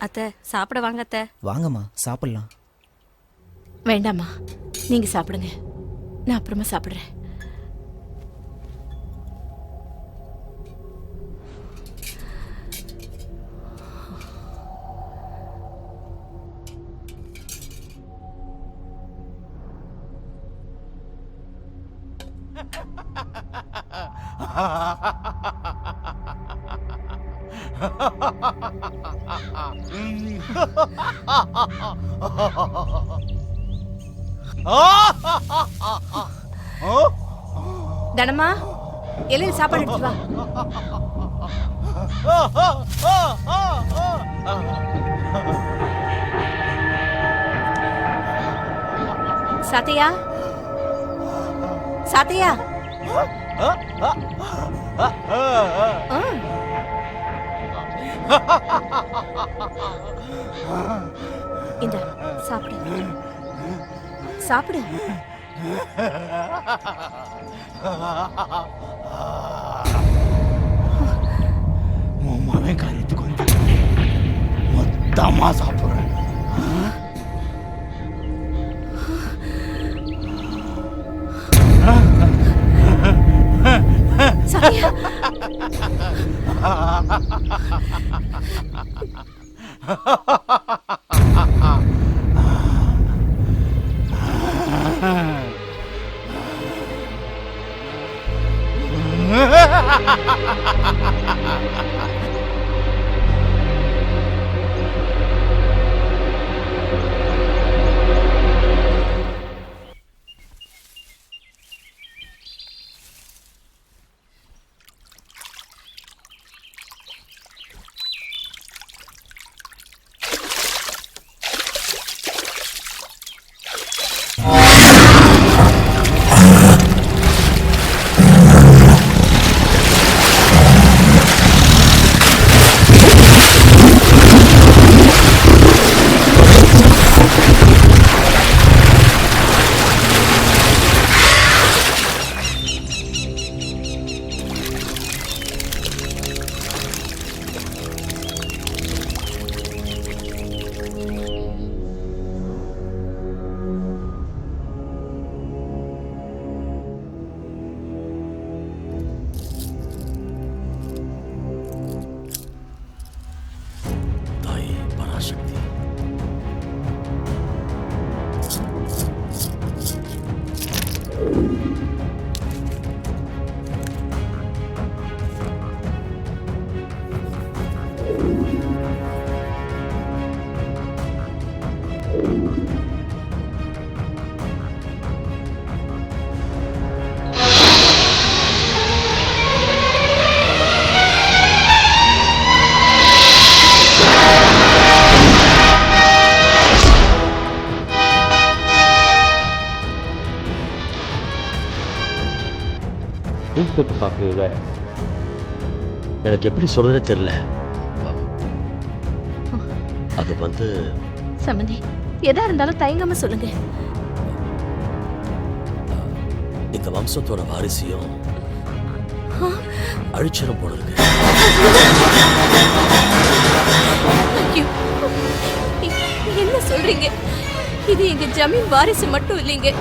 J: அத்தை சாப்பிட வாங்க அத்தை.
A: வாங்கம்மா சாப்பிடலாம்.
J: வேண்டாம்மா, நீங்க சாப்பிடுங்க, நான் அப்புறமா சாப்பிடுறேன். தனமா, எல்லாம் சாப்பாடு எடுத்து வா. சாத்தையா, சாத்தையா. இந்த சாப்பிடு, சாப்பிடு.
R: உமாவே காரியத்துக்கு வந்து மொத்தமா சாப்பிடுறேன்.
J: சாத்தியா,
G: பார்க்குறீங்க, எனக்கு எப்படி சொல்றதே தெரியல. அது வந்து
J: சம்பந்தி, எதா இருந்தாலும் தயங்காம சொல்லுங்க.
G: இந்த வம்சத்தோட வாரிசையும் அழிச்சிடும் போல இருக்கு.
J: என்ன சொல்றீங்க? இது எங்க ஜமீன் வாரிசு மட்டும் இல்லைங்க,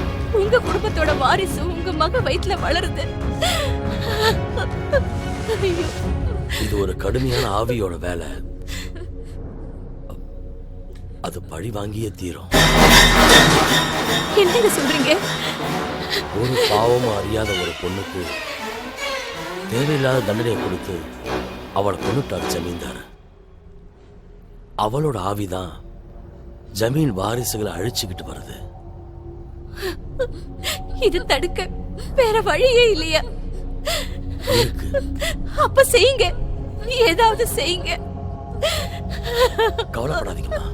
J: உங்க குடும்பத்தோட வாரிசு உங்க மக வயிற்றுல வளருது.
G: இது ஒரு கடுமையான ஆவியோட வேலை. அது பழி வாங்கியே தீரும்.
J: என்னங்க சொல்றீங்க?
G: ஒரு பாவமும் அறியாத ஒரு பொண்ணுக்கு தேவையில்லாத தண்டனையை கொடுத்து அவளை கொண்டுட்டார் ஜமீன்தார். அவளோட ஆவிதான் ஜமீன் வாரிசுகளை அழிச்சுக்கிட்டு வருது.
J: இது தடுக்க வேற வழியே இல்லையா? அப்ப செய்யுங்க, ஏதாவது செய்யுங்க.
G: கவலைப்படாதீங்கம்மா,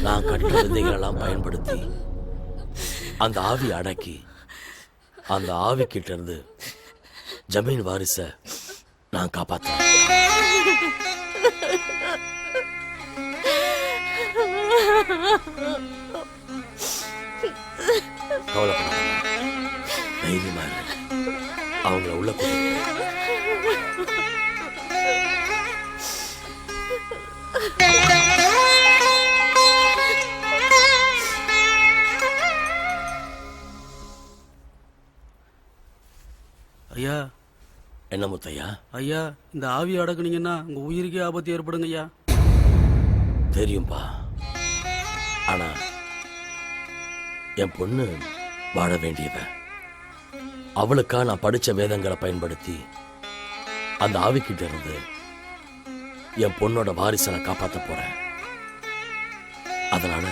G: நான் கற்ற விதைகளெல்லாம் பயன்படுத்தி அந்த ஆவி அடக்கி அந்த ஆவி கிட்ட இருந்து ஜமீன் வாரிச நான் காப்பாத்தேன். கவலைப்படாதீங்க, தைரியமா இரு. அவங்கள உள்ள கூட்டிட்டு என்ன முத்தையா?
N: ஐயா, இந்த ஆவியை அடக்குனீங்கன்னா உங்க உயிருக்கே ஆபத்து ஏற்படுங்க ஐயா.
G: தெரியும்பா. ஆனா என் பொண்ணு வாழ வேண்டியவ. அவளுக்கா நான் படிச்ச வேதங்களை பயன்படுத்தி அந்த ஆவிக்கிட்ட இருந்து என் பொண்ணோட வாரிசை நான் காப்பாற்ற போறேன். அதனால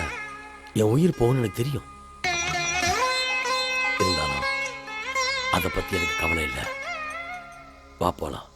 G: என் உயிர் போகணும்னு எனக்கு தெரியும். இருந்தாலும் அதை பத்தி எனக்கு கவலை இல்லை. வா போலாம்.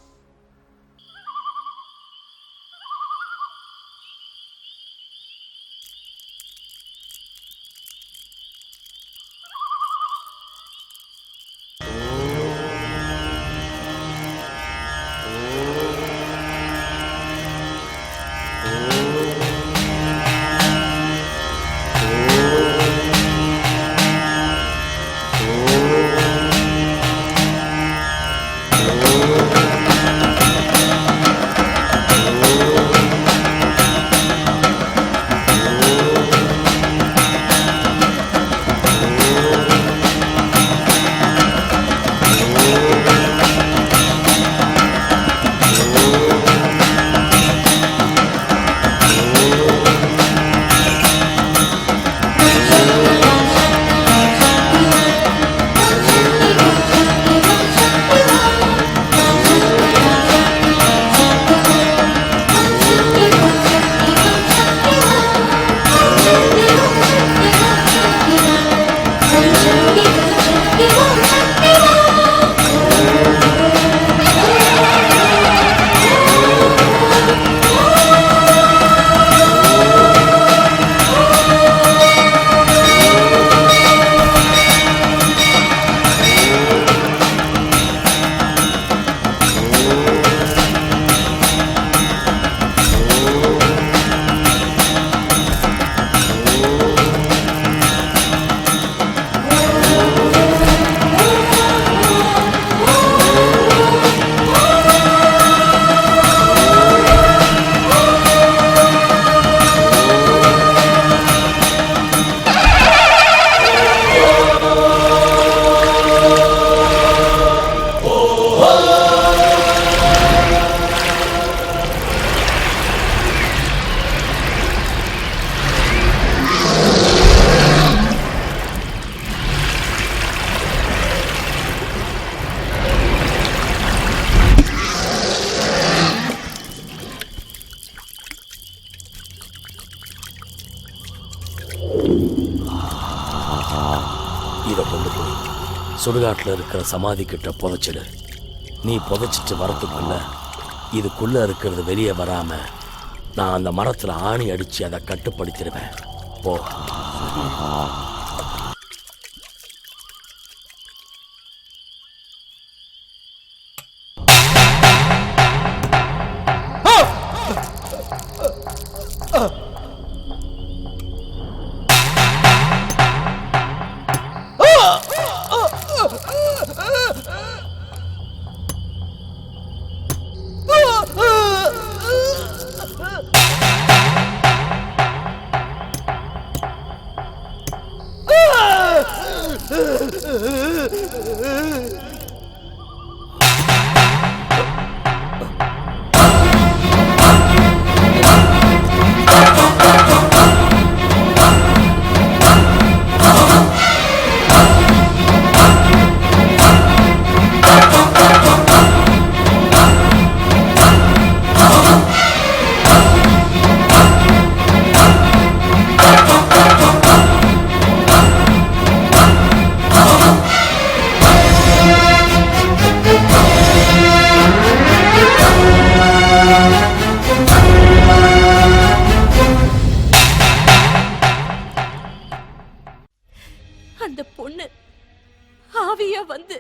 G: இதை கொண்டு போய் சுடுகாட்டில் இருக்கிற சமாதி கிட்ட புதைச்சிடு. நீ புதைச்சிட்டு வரத்துக்குள்ள இதுக்குள்ள இருக்கிறது வெளியே வராம நான் அந்த மரத்துல ஆணி அடிச்சு அதை கட்டுப்படுத்திடுவேன். போ.
J: அந்த பொண்ணு ஆவியா வந்து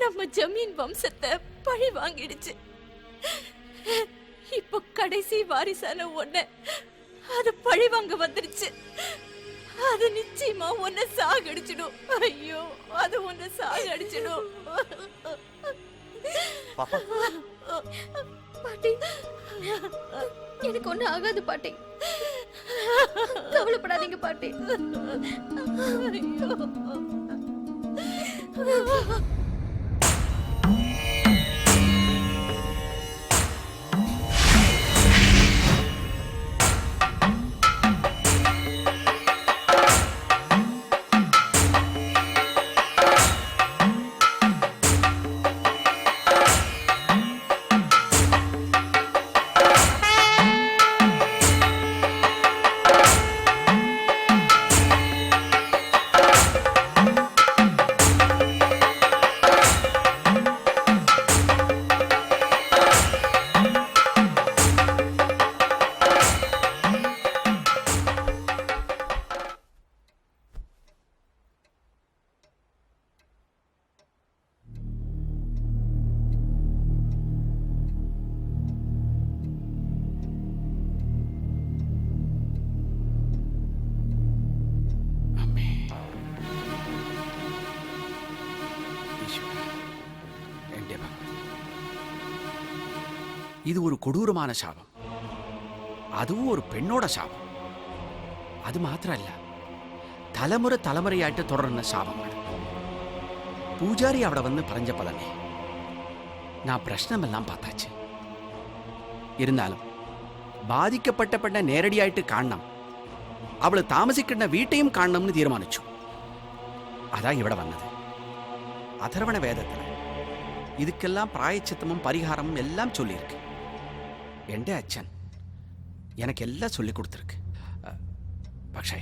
J: நம்ம ஜமீன் வம்சத்தை பழி வாங்கிடுச்சு. இப்போ கடைசி வாரிசான ஒன்ன அது பழி வாங்க வந்துருச்சு. அது நிச்சயமா உன்னை சாகடிச்சிடும். ஐயோ, அது உன்னை சாகடிச்சிடும்.
D: பாட்டி, எனக்கு ஒண்ணு ஆகாது பாட்டி. கவலைப்படாதீங்க பாட்டி. ஐயோ.
L: இது ஒரு கொடூரமான சாபம். அதுவும் ஒரு பெண்ணோட சாபம். அது மாத்திரம் இல்ல, தலைமுறை தலைமுறையாയിട്ട് തുടരുന്ന ശാപങ്ങൾ. പൂജാരി അവിടെ വന്ന് പറഞ്ഞപ്പോ തന്നെ ഞാൻ പ്രശ്നമെല്ലാം பார்த்தாச்சு. ഇരുന്നാലും ബാധിക്കപ്പെട്ട പെണ്ണെ നേരടിയായിട്ട് കാണണം, അവള് താമസിക്കുന്ന വീട്ടെയും കാണണമെന്ന് തീരുമാനിച്ചു. അതാ ഇവിടെ വന്നത്. അഥർവണ വേദത്തിൽ இதுக்கெல்லாம் பிராயச்சித்தமும் பரிகாரமும் எல்லாம் சொல்லியிருக்கு. എൻ്റെ അച്ഛൻ எனக்கு எல்லாம் சொல்லி கொடுத்துருக்கு. പക്ഷേ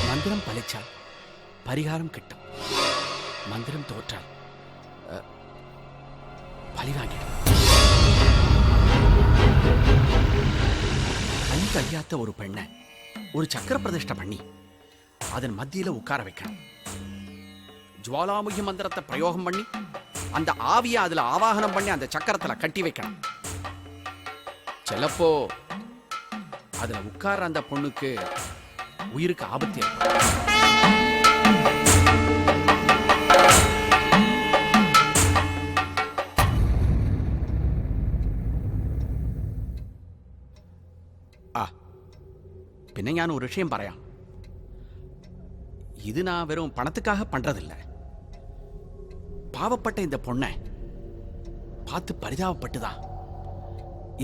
L: മന്ത്രം ഫലിച്ചാൽ പരിഹാരം കിട്ടും, മന്ത്രം തോറ്റാൽ பழி வாங்கிடும். கண் தெரியாத ஒரு பெண்ணை ஒரு சக்கர பிரதிஷ்டை பண்ணி அதன் மத்தியில உட்கார வைக்கணும். ஜுவாலாமுகி மந்திரத்தை பிரயோகம் பண்ணி அந்த ஆவியை அதுல ஆவாகனம் பண்ணி அந்த சக்கரத்துல கட்டி வைக்கணும். சிலப்போ அதுல உட்கார அந்த பொண்ணுக்கு உயிருக்கு ஆபத்து ஏற்படும். പിന്നെ ഞാൻ ഒരു വിഷയം പറയാം. ഇത് நான் வெறும் பணத்துக்காக பண்றதில்லை. பாவப்பட்ட இந்த பொண்ணை பார்த்து பரிதாபப்பட்டுதான்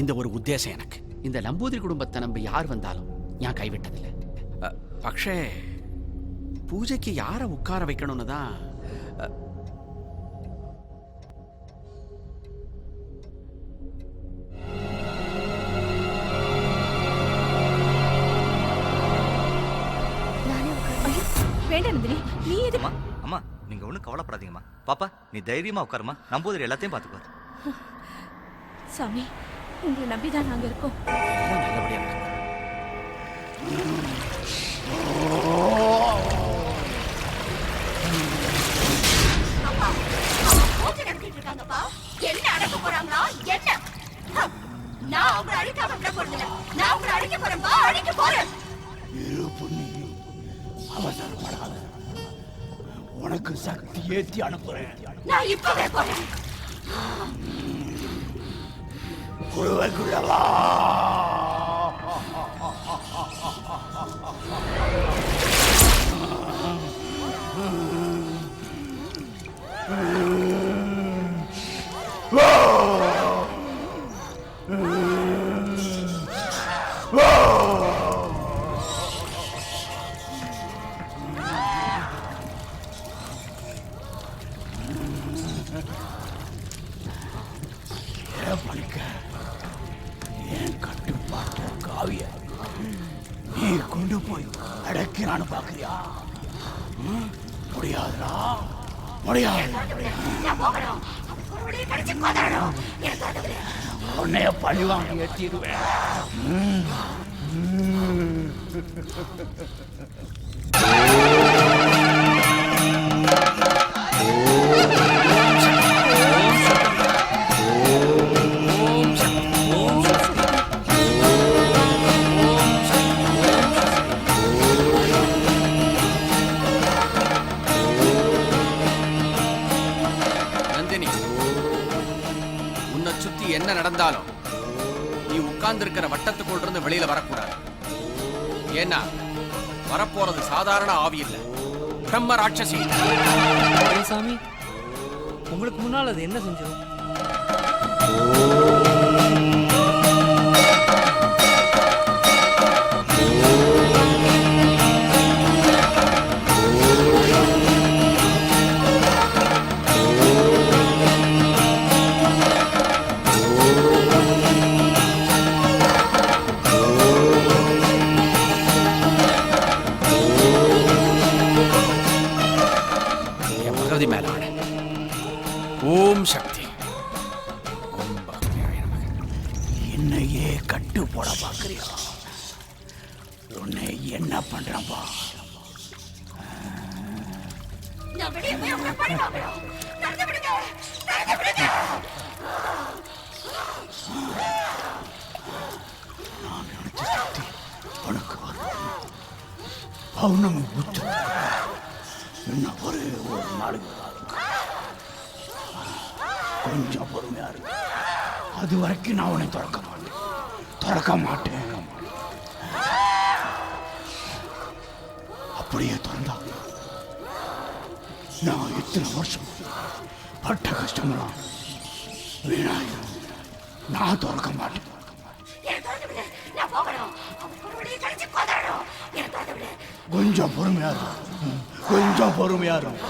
L: இந்த ஒரு உத்தேசம் எனக்கு. இந்த நம்பூதிரி குடும்பத்தை நம்பி யார் வந்தாலும் நான் கைவிட்டதில்லை. പക്ഷേ பூஜைக்கு யாரை உட்கார வைக்கணும்னு தான்
J: வேண்டாம் நந்தினி, நீ எது?
F: அம்மா நீங்க ஒண்ணும் கவலைப்படாதீங்கம்மா. பாப்பா நீ தைரியமா உட்காருமா, நம்பூதிரி எல்லாத்தையும் பாத்துக்குவார்.
J: சாமி, உங்களை நம்பிதான் நாங்க இருக்கோம்.
L: நல்லபடியா இருக்கு.
S: என்ன அடக்க போறாங்களா? என்ன? நான் அவங்களை அழிக்காம விட போறதில்ல. நான் அவங்களை அழிக்க போறேன்பா, அழிக்க போறேன்.
R: அவசரப்படாத, உனக்கு சக்தி ஏத்தி அனுப்புறேன்.
S: நான் இப்பவே போறேன்.
R: குழுவைக்குள்ளவா. நீ கொண்டு போய் அடக்கிறான்னு பாக்குறியா? முடியாதுடா, முடியாது. உன்னைய பழிவாங்க ஏற்றிடுவேன்.
L: என்ன நடந்தாலும் நீ உட்கார்ந்து இருக்கிற வட்டத்துக்குள்ள இருந்து வெளியில வரக்கூடாது. ஏன்னா வரப்போறது சாதாரண ஆவி இல்ல, பிரம்ம ராட்சசி.
K: சாமி, உங்களுக்கு முன்னால் அது என்ன செஞ்சோம்?
L: ஓம் சக்தி, ஓம் பக்தியாய நமக.
R: என்னையே கட்டு போட பாக்குறியா? உன்னை என்ன பண்றப்பா?
S: நான் வெளியே போய் அவங்களை பண்ணுவாங்க. நடந்து விடுங்க, நடந்து விடுங்க.
R: நான் நினைச்ச சக்தி உனக்கு வரும். பௌர்ணமி உச்சம் இன்னும் ஒரே ஒரு நாளுக்கு கொஞ்சம் பொறுமையா இருக்கு. அது வரைக்கும் நான் உன்னை திறக்க மாட்டேன். அப்படியே திறந்தா நான் இத்தனை வருஷம் பட்ட கஷ்டமெல்லாம் வீணாயிரும். நான் திறக்க மாட்டேன். கொஞ்சம் பொறுமையா இருக்கும்.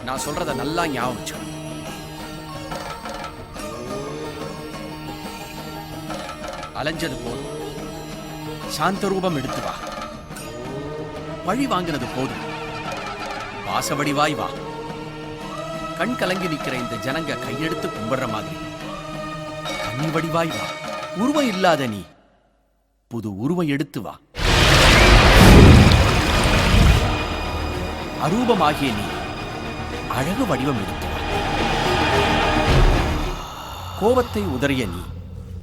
L: நான் சொல்றத நல்லா ஞாபகம் வச்சுக்கணும். அலைஞ்சது போதும், சாந்த ரூபம் எடுத்து வா. பழி வாங்கினது போதும், வாசவடிவாய் வா. கண் கலங்கி நிக்கிற இந்த ஜனங்க கையெடுத்து கும்பிடுற மாதிரி கண்ணி வடிவாய் வா. உருவம் இல்லாத நீ புது உருவம் எடுத்து வா. அரூபமாகிய நீ அழகு வடிவம் எடுத்து வா. கோபத்தை உதறிய நீ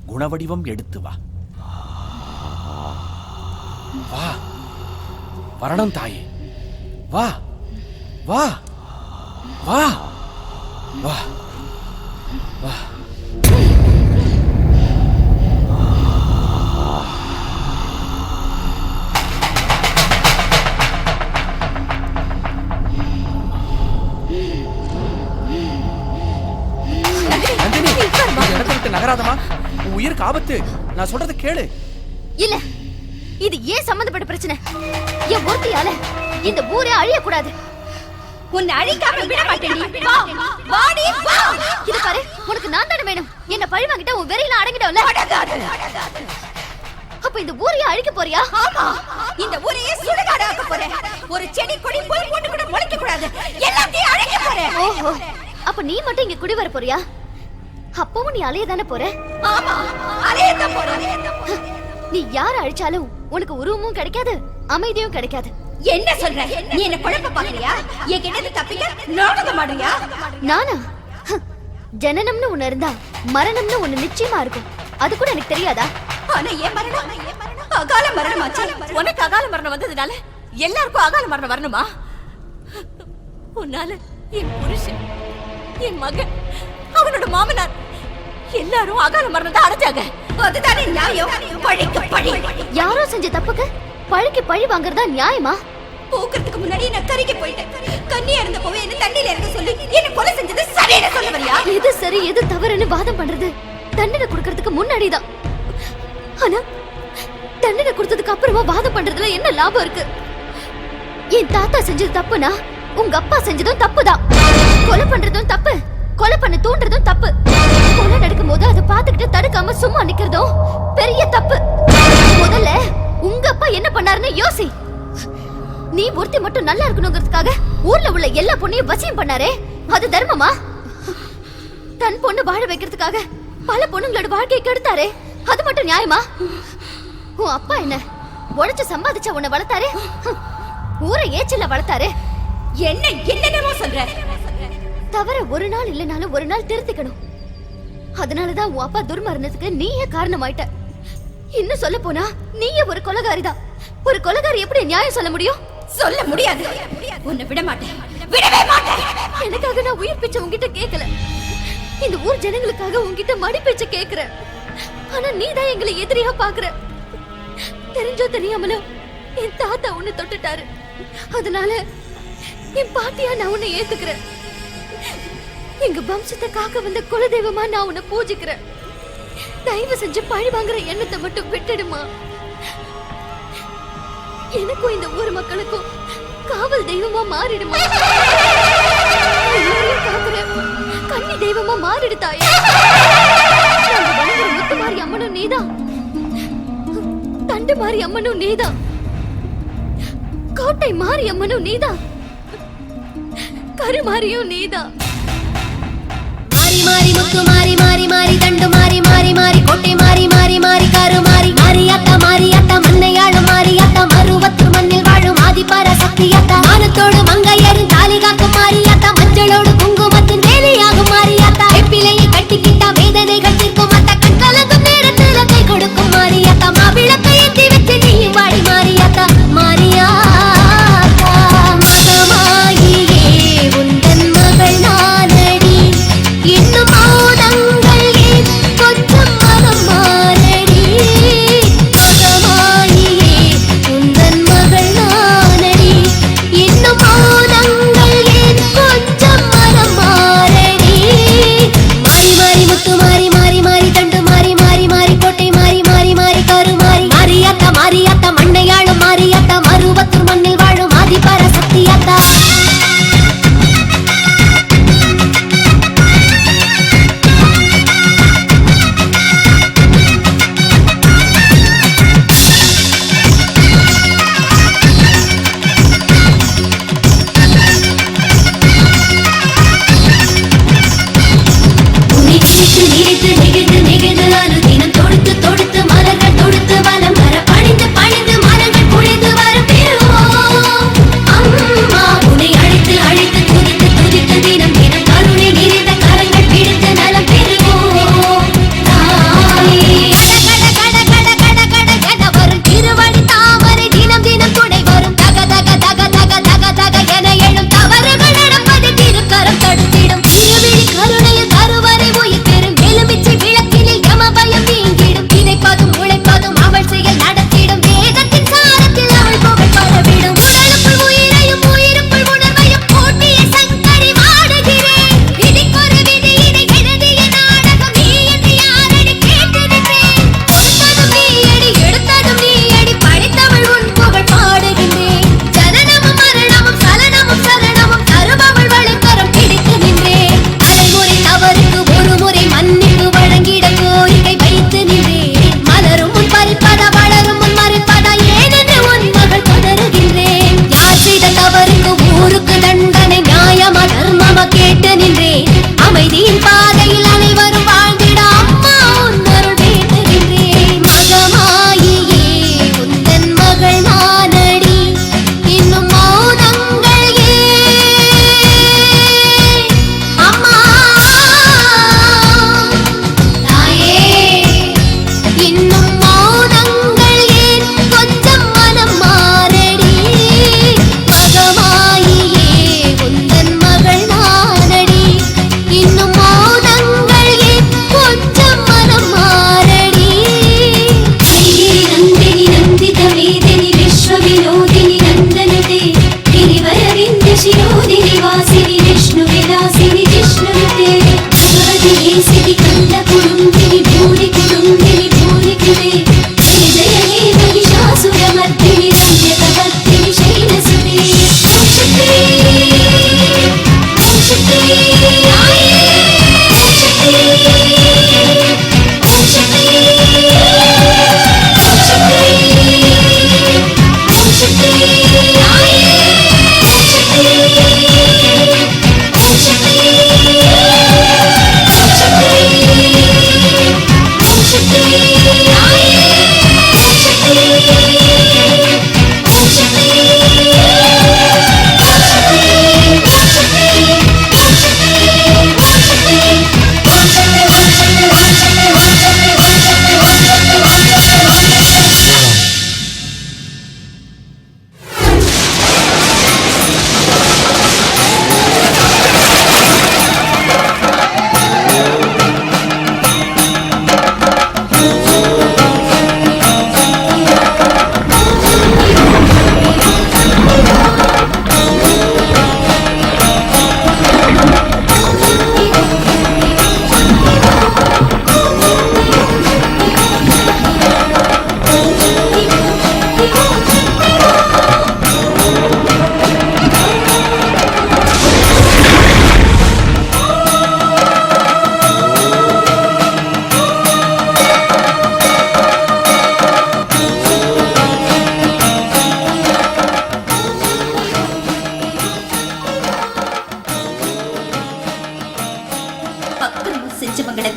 L: குணவடிவம் எடுத்து வா. வா வரணும் தாயே, வா வா வா வா வா. நகராதமா, உன் உயிருக்கு ஆபத்து. நான் சொல்றத கேளு.
E: இல்ல, இது ஏன் சம்பந்தப்பட்ட பிரச்சனை? என் ஒருத்தியால இந்த ஊரே அழியக்கூடாது. உன்னை அழிக்காம விட மாட்டேன். வாடி வா. இது பாரு, உனக்கு நான் தானே வேணும். என்ன பழி வாங்கிட்டா உன் வெறியில அடங்கிட்டோம்ல. அப்ப இந்த ஊரையே அழிக்க போறியா?
S: ஆமா, இந்த ஊரையே சுடுகாடு ஆக்க போறேன். ஒரு செடி கொடி போய் போட்டு கூட முளைக்க கூடாது, எல்லாத்தையும் அழிக்க போறேன்.
E: ஓஹோ, அப்ப நீ மட்டும் இங்க குடி வர போறியா? அப்பவும் நீ அலைய தானே போற?
S: ஆமா, அலையதான் போறேன்.
E: நீ யார அழிச்சாலும் உனக்கு உருவமும் கிடைக்காது, அமைதியும் கிடைக்காது.
S: என்ன சொல்ற? நீ என்ன குழப்ப பாக்குறியா? என் கிட்ட தப்பிக்க நாடகம் ஆடுறியா?
E: நானா? ஜனனம்னு ஒண்ணு இருந்தா மரணம்னு ஒண்ணு நிச்சயமா இருக்கும். அது கூட எனக்கு தெரியாதா?
S: ஆனா என் மரணம் அகால மரணம் ஆச்சு.
J: உனக்கு அகால மரணம் வந்ததுனால எல்லாருக்கும் அகால மரணம் வரணுமா? உன்னால என் புருஷன், என் மகன், அவனோட மாமனார் எல்லாரும் அகால மரணத்தை அடைஞ்சாங்க.
S: அதுதானே நியாயம். பழிக்கு பழி.
E: யாரோ செஞ்ச தப்புக்கு பழிக்கு பழி வாங்குறதா நியாயமா?
S: போக்குறதுக்கு முன்னாடி நான் கரைக்கு போயிட்டேன். கண்ணியா இருந்த போவே என்ன தண்ணியில இறங்க சொல்லி என்ன கொலை செஞ்சது சரின்னு சொல்ல வரியா?
E: எது சரி எது தவறுன்னு வாதம் பண்றது தண்டனை கொடுக்கறதுக்கு முன்னாடிதான். ஆனா தண்டனை கொடுத்ததுக்கு அப்புறமா வாதம் பண்றதுல என்ன லாபம் இருக்கு? என் தாத்தா செஞ்சது தப்புனா உங்க அப்பா செஞ்சதும் தப்புதான். கொலை பண்றதும் தப்பு, கொலை பண்ண தூண்டுறதும் தப்பு. கொலை நடக்கும் போது அதை பார்த்துக்கிட்டு தடுக்காம சும்மா நிக்கிறதும் பெரிய தப்பு. முதல்ல உங்க அப்பா என்ன பண்ணாருன்னு யோசி. நீ ஒருத்தி மட்டும் நல்லா இருக்கணுங்கிறதுக்காக ஊர்ல உள்ள எல்லா பொண்ணையும் வசியம் பண்ணாரே, அது தர்மமா? தன் பொண்ணு வாழ வைக்கிறதுக்காக பல பொண்ணுங்களோட வாழ்க்கையை கெடுத்தாரே, அது மட்டும் நியாயமா? உன் அப்பா என்ன உழைச்சு சம்பாதிச்ச உன்னை வளர்த்தாரு, ஊரை ஏச்சல வளர்த்தாரு.
S: என்ன என்னென்னமோ சொல்ற?
E: தவற ஒரு நாள் இல்லனாலும் ஒரு நாள் திருத்திக்கணும். அதனாலதான் உன் அப்பா துர்மரணத்துக்கு நீயே காரணமாயிட்ட. இன்னும் சொல்ல போனா நீயே ஒரு கொலைகாரிதான். ஒரு கொலைகாரி எப்படி நியாயம் சொல்ல முடியும்?
S: சொல்ல முடியாது. உன்னை விட மாட்டேன், விடவே மாட்டேன். எனக்காக நான் உயிர் பிச்சை உன்கிட்ட கேட்கல. இந்த ஊர் ஜனங்களுக்காக உன்கிட்ட மடி பிச்சை கேட்கிறேன். ஆனா நீதான் எங்களை எதிரியா பாக்குற. தெரிஞ்சோ தெரியாமலோ என் தாத்தா உன்னை தொட்டுட்டாரு. அதனால என் பாட்டியா நான் உன்னை ஏத்துக்கிறேன். எங்க வம்சத்தை காக்க வந்த குலதெய்வமா நான் உன்னை பூஜிக்கிறேன். தயவு செஞ்சு பழி வாங்குற எண்ணத்தை மட்டும் விட்டுடுமா. எனக்கும் இந்த ஊர் மக்களுக்கும் காவல் தெய்வமா மாறிடுமா. கன்னி தெய்வமா மாறிடு தாயே. முத்து மாறி அம்மனும் நீதான், தண்டு மாறி அம்மனும் நீதான், கோட்டை மாறி அம்மனும் நீதான், கருமாரியும் நீதான். மாறி மாறி முத்து மாறி மாறி மாறி தண்டு மாறி மாறி மாறி கோட்டை மாறி மாறி மாறி கருமாறி மாரியாத்தா மண்ணையாளும் மாரியாத்தா மருவத்து மண்ணில் வாழும் ஆதிபார சக்தியாத்தா மானத்தோடு மங்கையரும் தாலி காக்கும் மாரியாத்தா மஞ்சளோடு குங்குமத்தின் வேலையாகும் மாரியாத்தா வெப்பிலையை கட்டிக்கிட்டா வேதனைகள் தீர்க்கும் அத்தா கண்கலங்கும் நேரத்துல கை கொடுக்கும் மாரியாத்தா மாவிளக்கை ஏற்றி வச்சு நீயும் வாடி மாரியாத்தா மாரியாத்தா மகமாயியே உந்தன் மகள் நானடி இன்னும் மௌனங்கள் ஏன் கொஞ்சம் மனம் மாறடி மகமாயியே உந்தன் மகள் நானடி இன்னும்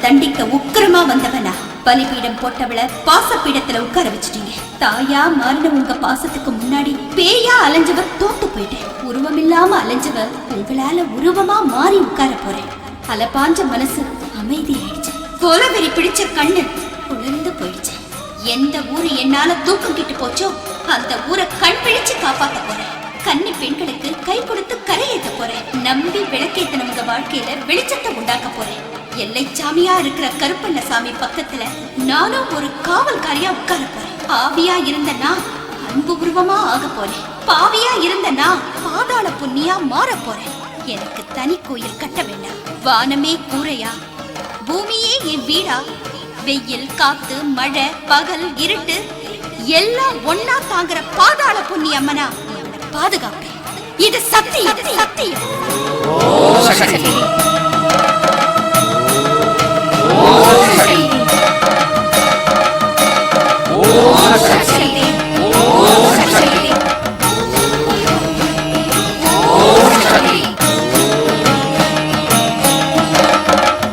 J: தண்டிக்க உக்கிரமா வந்தவனா பலிபீடம் போட்டவள பாசப்பீடத்துல உட்கார வச்சுட்டீங்க. தாயா மாறின உங்க பாசத்துக்கு முன்னாடி பேயா அலைஞ்சவ தோத்து போயிட்டேன். உருவமில்லாம அலைஞ்சவ உங்களால உருவமா மாறி உட்கார போறேன். அலப்பாஞ்ச மனசு அமைதி ஆயிடுச்சு. கொலவெறி பிடிச்ச கண்ணு குளிர்ந்து போயிடுச்சு. எந்த ஊரு என்னால தூக்கம் கிட்டு போச்சோ அந்த ஊரை கண் பிடிச்சு காப்பாத்த போறேன். கன்னி பெண்களுக்கு கை கொடுத்து கரையேற்ற போறேன். நம்பி விளக்கேத்தன உங்க வாழ்க்கையில வெளிச்சத்தை உண்டாக்க போறேன். எல்லை சாமியா இருக்கிற கருப்பண்ண சாமி பக்கத்துல நானும் ஒரு காவல்காரியா உட்கார போறேன். ஆவியா இருந்த நான் அன்பு உருவமா ஆக போறேன். பாவியா இருந்த நான் பாதாள புண்ணியா மாற போறேன். எனக்கு தனி கோயில் கட்ட வேண்டாம். வானமே கூரையா, பூமியே என் வீடா, வெயில் காத்து மழை பகல் இருட்டு எல்லாம் ஒன்னா தாங்குற பாதாள புண்ணி அம்மனா பாதுகாப்பேன். இது சத்தியம், சத்தியம். ஓ சக்தி.